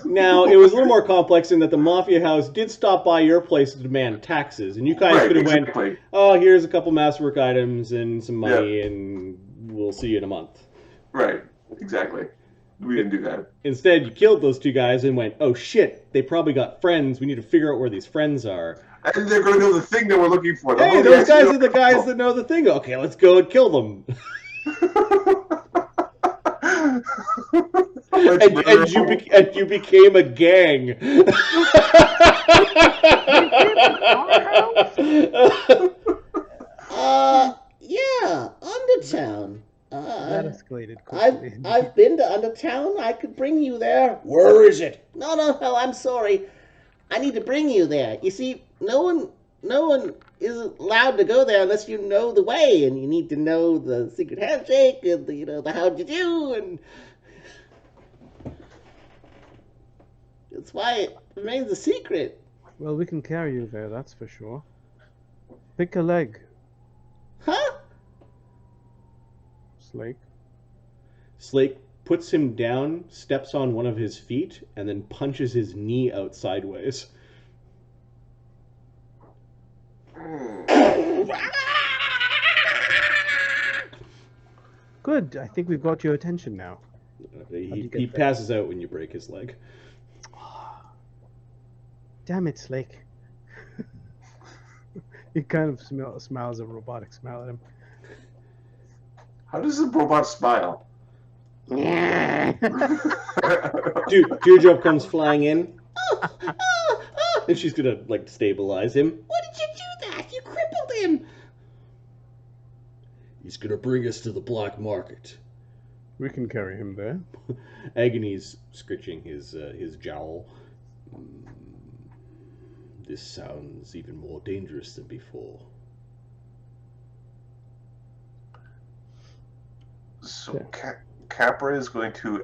Now, it was a little more complex in that the Mafia House did stop by your place to demand taxes, and you guys Right, could have exactly. went, oh, here's a couple masterwork items and some money, and we'll see you in a month. Right, exactly. We didn't do that. Instead, you killed those two guys and went, oh shit, they probably got friends, we need to figure out where these friends are. And they're going to know the thing that we're looking for. Hey, those guys are the guys that know the thing. Okay, let's go and kill them. and you became a gang. Yeah, Undertown. That escalated quickly. I've been to Undertown. I could bring you there. Where is it? No, I'm sorry. I need to bring you there. You see, no one is allowed to go there unless you know the way, and you need to know the secret handshake and the how'd you do, and that's why it remains a secret. Well, we can carry you there, that's for sure. Pick a leg, Huh? Slake. Slake puts him down, steps on one of his feet, and then punches his knee out sideways. Good, I think we've got your attention now. He passes out when you break his leg. Damn it, Slake. He kind of smiles a robotic smile at him. How does the robot smile? Dewdrop comes flying in. And she's gonna, stabilize him. Why did you do that? You crippled him. He's gonna bring us to the black market. We can carry him there. Agony's scritching his jowl. This sounds even more dangerous than before. So Capra is going to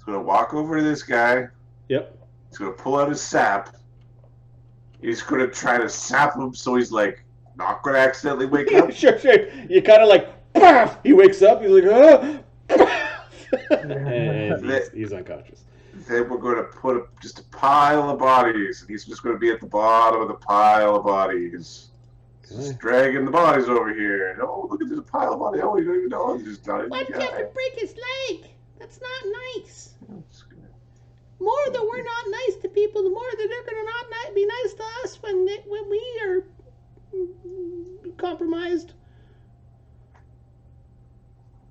walk over to this guy. Yep. He's going to pull out his sap. He's going to try to sap him so he's not going to accidentally wake up. Sure. You kind of poof! He wakes up, he's like, and he's unconscious. Then we're going to put just a pile of bodies, and he's just going to be at the bottom of the pile of bodies. Just dragging the bodies over here. And, oh, look at this pile of bodies. Oh, you don't even know. He's just dying. Why did you have to break his leg? That's not nice. More that we're not nice to people, the more that they're going to not be nice to us when we are compromised.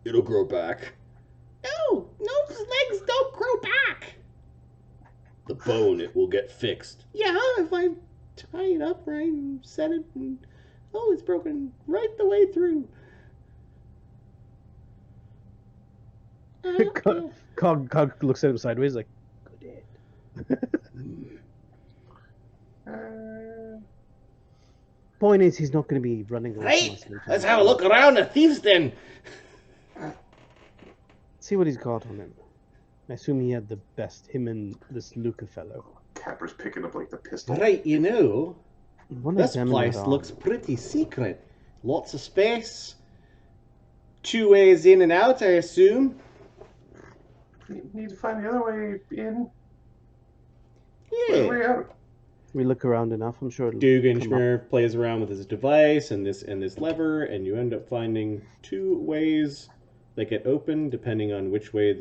It'll grow back. No, legs don't grow back. The bone, it will get fixed. Yeah, if I tie it up right and set it, and it's broken right the way through. Cog looks at him sideways like, good head. Point is, he's not going to be running away. Right, let's have a look around the thieves' den. See what he's got on him. I assume he had the best, him and this Luca fellow. Capper's picking up like the pistol. Right, you know, this them place are. looks pretty secret. Lots of space. 2 ways in and out, I assume. You need to find the other way in. Yeah. Way out. We look around enough, I'm sure it'll Dugan come up. Schmer plays around with his device and this lever, and you end up finding 2 ways that get open depending on which way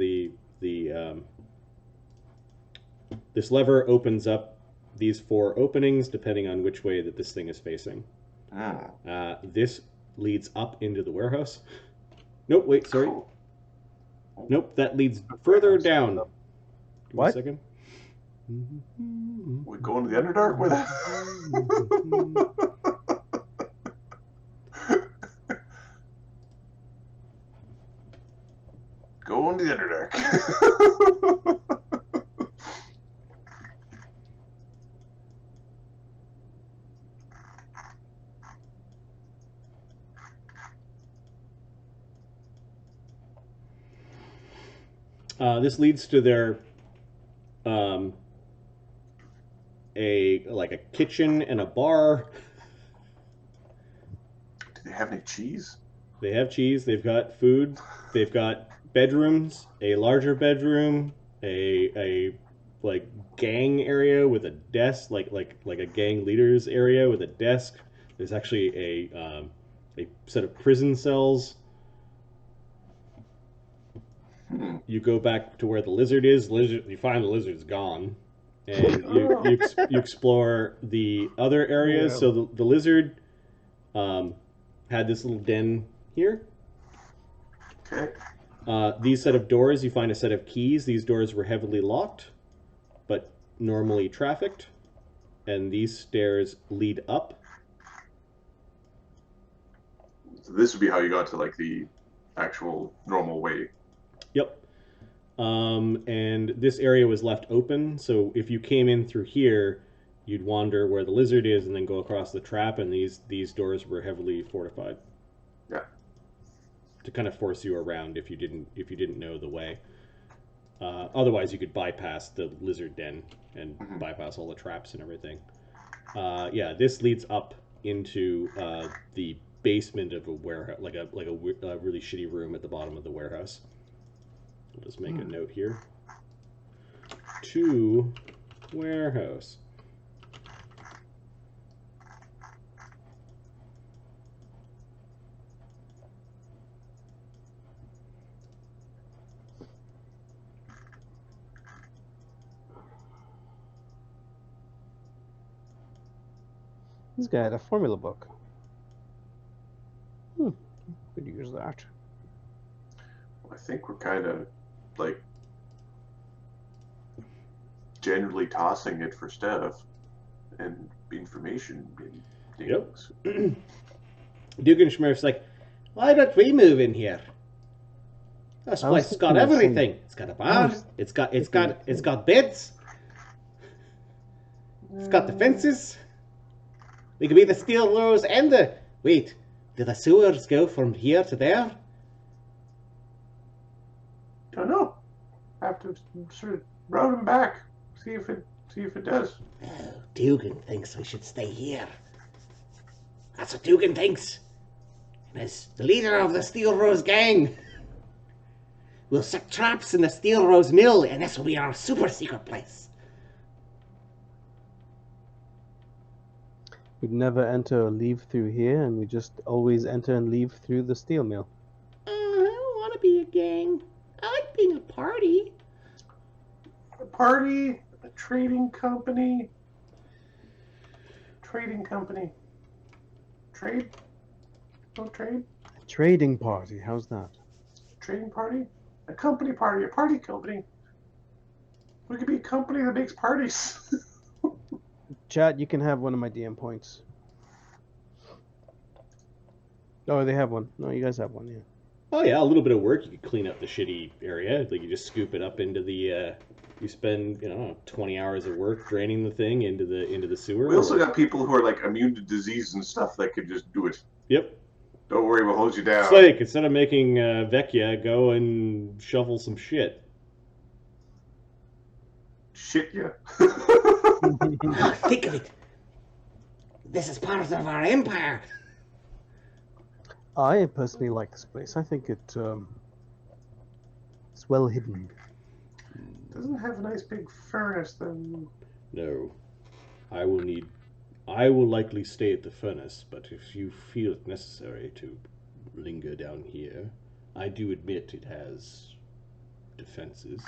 this lever opens up these 4 openings depending on which way that this thing is facing. This leads up into the warehouse. Nope, wait, sorry. Cool. Nope, that leads further down. Give me What? a second. We going to the Underdark with that? Going to the Underdark. This leads to their a kitchen and a bar. Do they have any cheese? They have cheese. They've got food. They've got bedrooms. A larger bedroom. A gang area with a desk, like a gang leaders area with a desk. There's actually a set of prison cells. You go back to where the lizard is. You find the lizard's gone, and you explore the other areas. Yeah. So the lizard had this little den here. Okay. These set of doors, you find a set of keys. These doors were heavily locked, but normally trafficked, and these stairs lead up. So this would be how you got to like the actual normal way. Yep. And this area was left open, so if you came in through here, you'd wander where the lizard is and then go across the trap, and these doors were heavily fortified. Yeah. To kind of force you around if you didn't know the way. Otherwise, you could bypass the lizard den and bypass all the traps and everything. Yeah, this leads up into the basement of a warehouse, like a really shitty room at the bottom of the warehouse. We'll just make a note here. To warehouse. This guy had a formula book. Could use that. I think we're kind of like generally tossing it for stuff and information and things. Yep. Dugan Schmerf's like, why don't we move in here? This I was place has got thinking of everything. It's got a bar. It's got beds. It's got the fences. We could be the Steelrose and the... Wait, do the sewers go from here to there? Don't know. Have to sort of route him back. See if it does. Oh, Dugan thinks we should stay here. That's what Dugan thinks. And as the leader of the Steelrose gang. We'll set traps in the Steelrose Mill, and this will be our super secret place. We'd never enter or leave through here, and we just always enter and leave through the steel mill. I don't want to be a gang. I like being a party. A party, a trading company. Trading company. Trade? No trade? A trading party, how's that? Trading party? A company party, a party company. We could be a company that makes parties. Chat, you can have one of my DM points. Oh, they have one. No, you guys have one, yeah. Oh yeah, a little bit of work. You could clean up the shitty area. Like you just scoop it up into the. You spend 20 hours of work draining the thing into the sewer. We also got people who are like immune to disease and stuff that could just do it. Yep. Don't worry, we'll hold you down. Slake, instead of making Vecchia, go and shovel some shit. Shit, yeah. Think of it. This is part of our empire. I personally like this place. I think it's well hidden. Doesn't have a nice big furnace then. No. I will likely stay at the furnace, but if you feel it necessary to linger down here, I do admit it has defenses.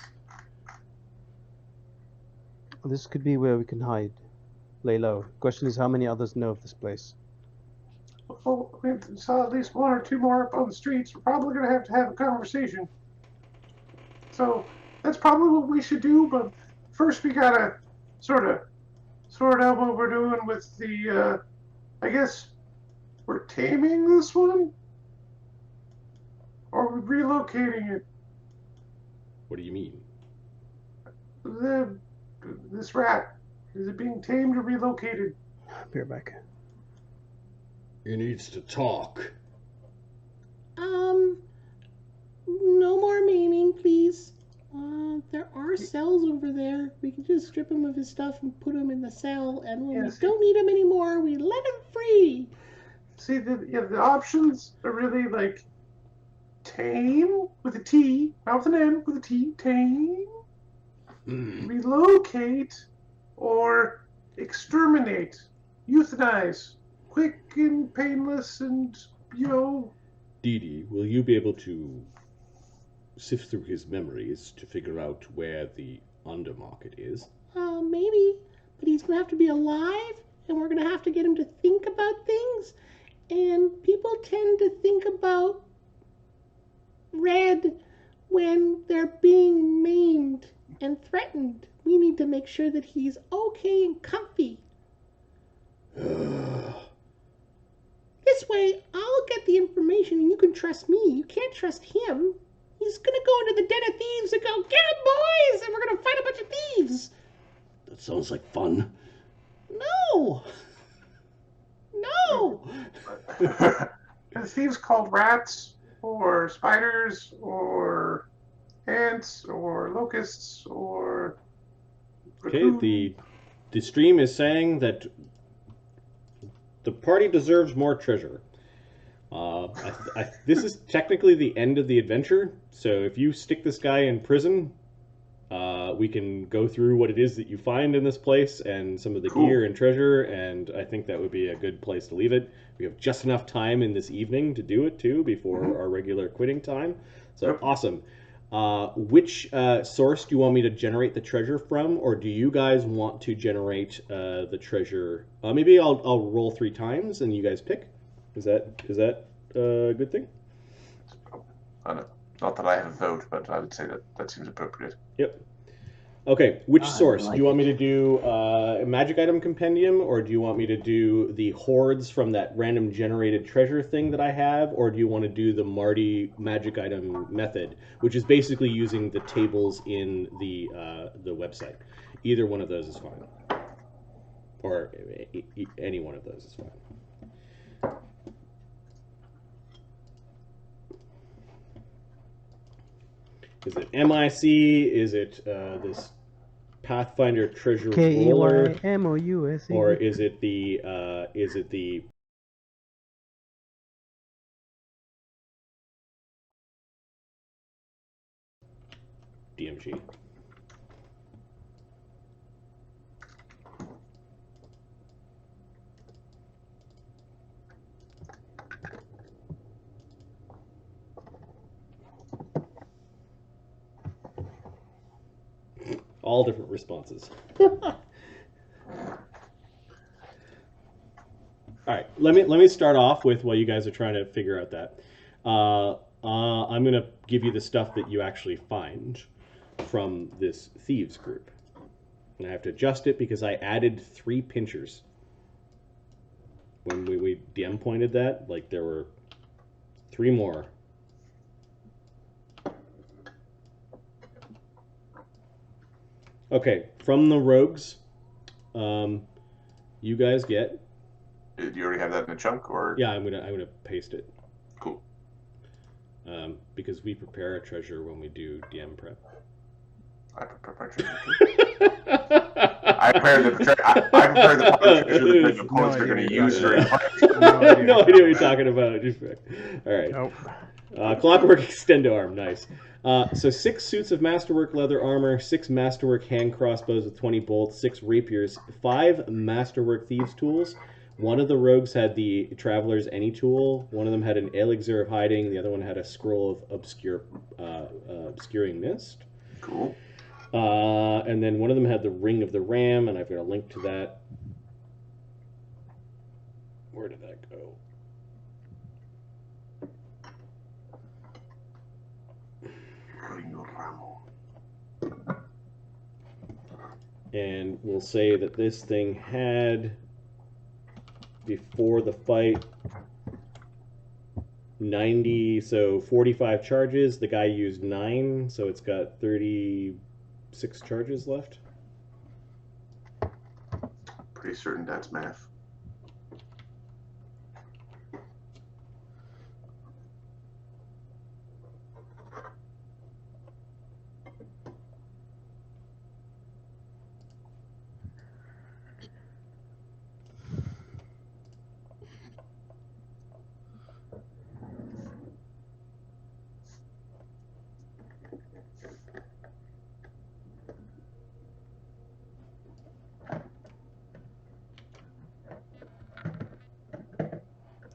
This could be where we can hide. Lay low. Question is, how many others know of this place? Oh, we saw at least one or two more up on the streets. We're probably going to have a conversation. So that's probably what we should do, but first we gotta sort out what we're doing with the, I guess we're taming this one? Or we're relocating it. What do you mean? This rat, is it being tamed or relocated? Be right back. He needs to talk. No more maiming, please. There are cells over there. We can just strip him of his stuff and put him in the cell, and when Yes. we don't need him anymore, we let him free. See, the options are really like tame with a T, not with an M, with a T, tame, relocate, or exterminate, euthanize, quick and painless, and Dee Dee, will you be able to sift through his memories to figure out where the undermarket is? Maybe, but he's gonna have to be alive, and we're gonna have to get him to think about things, and people tend to think about red when they're being maimed and threatened. We need to make sure that he's okay and comfy. This way, I'll get the information and you can trust me. You can't trust him. He's gonna go into the den of thieves and go, "Get him, boys!" And we're gonna fight a bunch of thieves. That sounds like fun. No! No! Are thieves called rats, or spiders, or ants, or locusts, or Okay, the stream is saying that the party deserves more treasure. This is technically the end of the adventure, so if you stick this guy in prison, we can go through what it is that you find in this place and some of the gear and treasure, and I think that would be a good place to leave it. We have just enough time in this evening to do it, too, before our regular quitting time. So, awesome. Which source do you want me to generate the treasure from, or do you guys want to generate the treasure? Maybe I'll roll 3 times and you guys pick. Is that a good thing? Not that I have a vote, but I would say that seems appropriate. Yep. Okay, which I source? like Do you want me to do a magic item compendium, or do you want me to do the hordes from that random generated treasure thing that I have, or do you want to do the Marty magic item method, which is basically using the tables in the website? Either one of those is fine, or any one of those is fine. Is it MIC? Is it this Pathfinder treasure roller? KEYMOUSE. Or is it the DMG. All different responses. All right, let me start off with while you guys are trying to figure out that. I'm gonna give you the stuff that you actually find from this thieves group, and I have to adjust it because I added 3 pinchers. When we DM pointed that, like there were 3 more. Okay, from the rogues, you guys get. Did you already have that in a chunk, or? Yeah, I'm gonna paste it. Cool. Because we prepare a treasure when we do DM prep. I prepare my treasure too. I prepared the treasure that the opponents are going to use during fight. No idea what you're talking about. All right. Nope. Clockwork extendo arm, nice. So 6 suits of masterwork leather armor, 6 masterwork hand crossbows with 20 bolts, 6 rapiers, 5 masterwork thieves tools. One of the rogues had the traveler's any tool. One of them had an elixir of hiding. The other one had a scroll of obscuring mist. Cool. And then one of them had the ring of the ram, and I've got a link to that. Where did that go? And we'll say that this thing had, before the fight, 90, so 45 charges. The guy used 9, so it's got 36 charges left. Pretty certain that's math.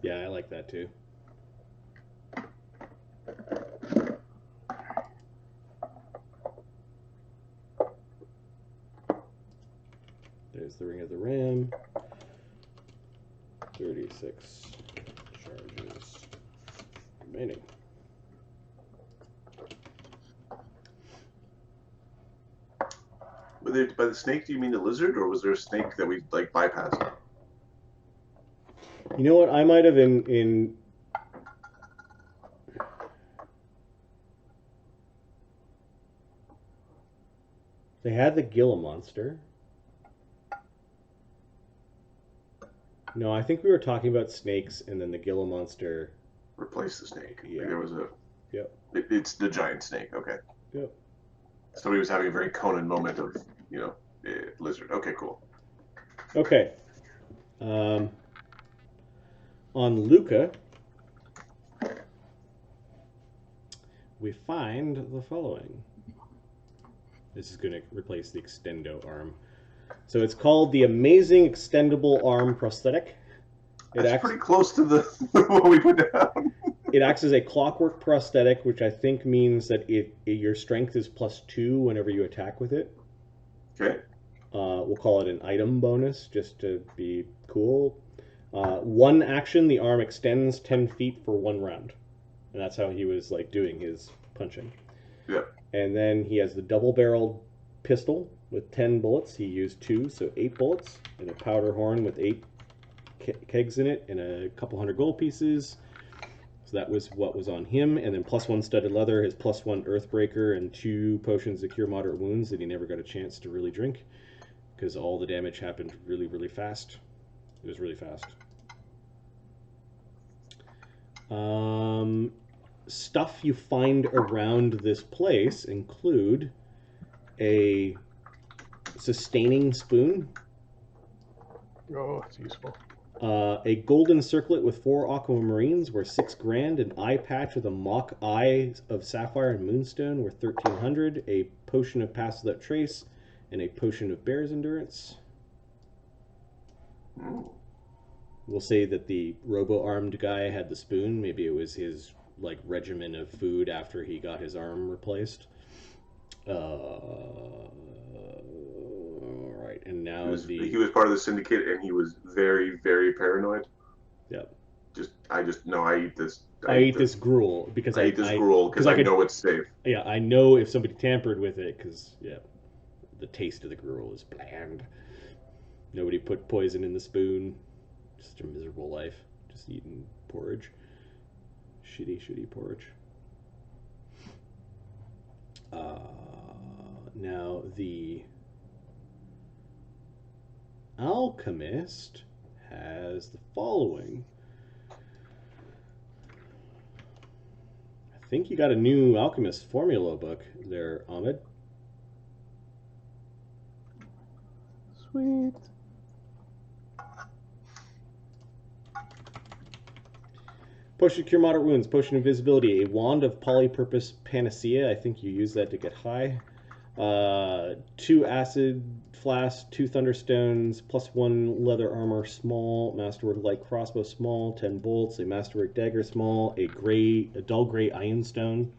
Yeah, I like that too. There's the ring of the ram. 36 charges remaining. By the snake, do you mean the lizard, or was there a snake that we like bypassed? You know what? I might have in they had the Gila monster. No, I think we were talking about snakes, and then the Gila monster. Replace the snake. Yeah. Like there was a. Yep. It's the giant snake. Okay. Yep. Somebody was having a very Conan moment of, lizard. Okay, cool. Okay. On Luca, we find the following. This is going to replace the extendo arm. So it's called the Amazing Extendable Arm Prosthetic. That's pretty close to the what we put down. It acts as a clockwork prosthetic, which I think means that your strength is +2 whenever you attack with it. Okay. We'll call it an item bonus, just to be cool. 1 action, the arm extends 10 feet for 1 round. And that's how he was like doing his punching. Yeah. And then he has the double-barreled pistol with 10 bullets. He used 2, so 8 bullets. And a powder horn with 8 kegs in it and a couple hundred gold pieces. So that was what was on him. And then +1 studded leather, his +1 earthbreaker, and 2 potions to cure moderate wounds that he never got a chance to really drink because all the damage happened really, really fast. It was really fast. Stuff you find around this place include a sustaining spoon. Oh, that's useful. A golden circlet with 4 aquamarines worth 6 grand. An eye patch with a mock eye of sapphire and moonstone worth 1,300. A potion of pass without trace, and a potion of bear's endurance. We'll say that the robo-armed guy had the spoon. Maybe it was his like regimen of food after he got his arm replaced. All right, and now he was part of the syndicate, and he was very, very paranoid. Yep. I eat this. I eat this gruel because I eat this gruel because I know it's safe. Yeah, I know if somebody tampered with it because the taste of the gruel is bland. Nobody put poison in the spoon. Just a miserable life. Just eating porridge. Shitty porridge. Now the alchemist has the following. I think you got a new alchemist formula book there, Ahmed. Sweet. Potion to cure moderate wounds, potion of invisibility, a wand of polypurpose panacea. I think you use that to get high. 2 acid flasks, 2 thunderstones, +1 leather armor, small, masterwork light crossbow, small, 10 bolts, a masterwork dagger, small, a dull gray iron stone,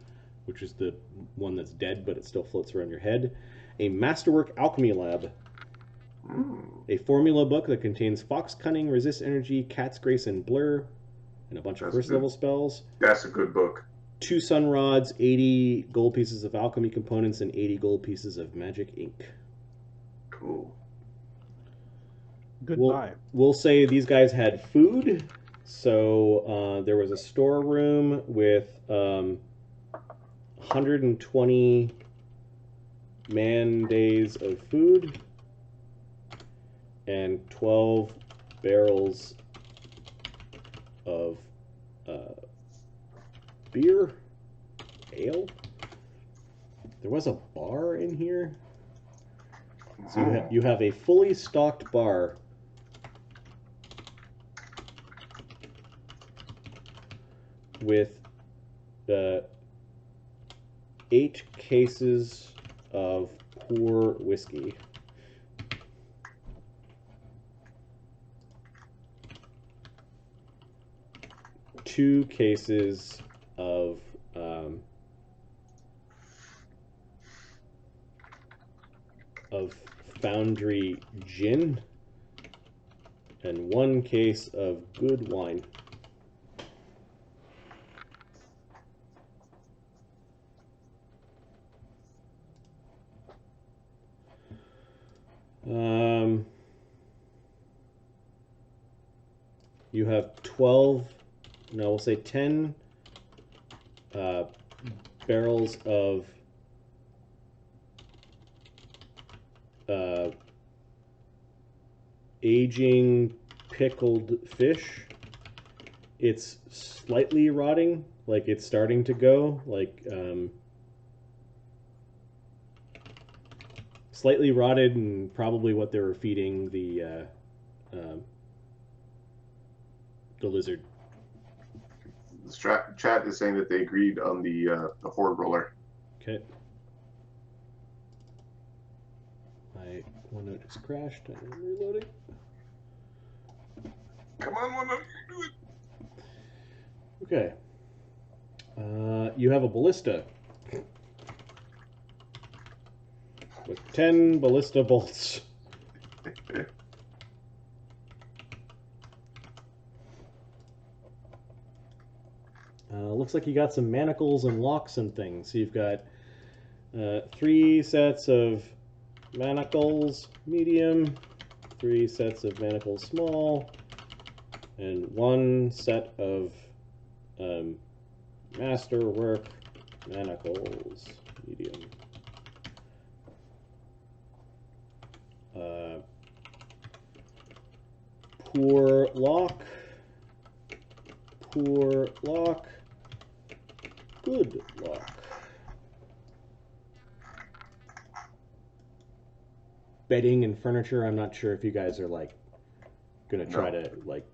which is the one that's dead but it still floats around your head. A masterwork alchemy lab. A formula book that contains fox cunning, resist energy, cat's grace, and blur, and a bunch of first level spells. That's a good book. 2 sun rods, 80 gold pieces of alchemy components, and 80 gold pieces of magic ink. Cool. Goodbye. We'll say these guys had food. So there was a storeroom with 120 man days of food and 12 barrels of beer, ale. There was a bar in here. So you have a fully stocked bar with 8 cases of poor whiskey. Two cases of Foundry gin, and 1 case of good wine. You have 12, no, we'll say 10 barrels of aging pickled fish. It's slightly rotting, like it's starting to go, like slightly rotted, and probably what they were feeding the lizard. The chat is saying that they agreed on the Horrid roller. Okay. My OneNote just crashed. I'm reloading. Come on, OneNote, you can do it. Okay. You have a ballista with 10 ballista bolts. Looks like you got some manacles and locks and things. So you've got 3 sets of manacles medium, 3 sets of manacles small, and 1 set of masterwork manacles medium. Poor lock, good lock. Bedding and furniture, I'm not sure if you guys are like gonna try to like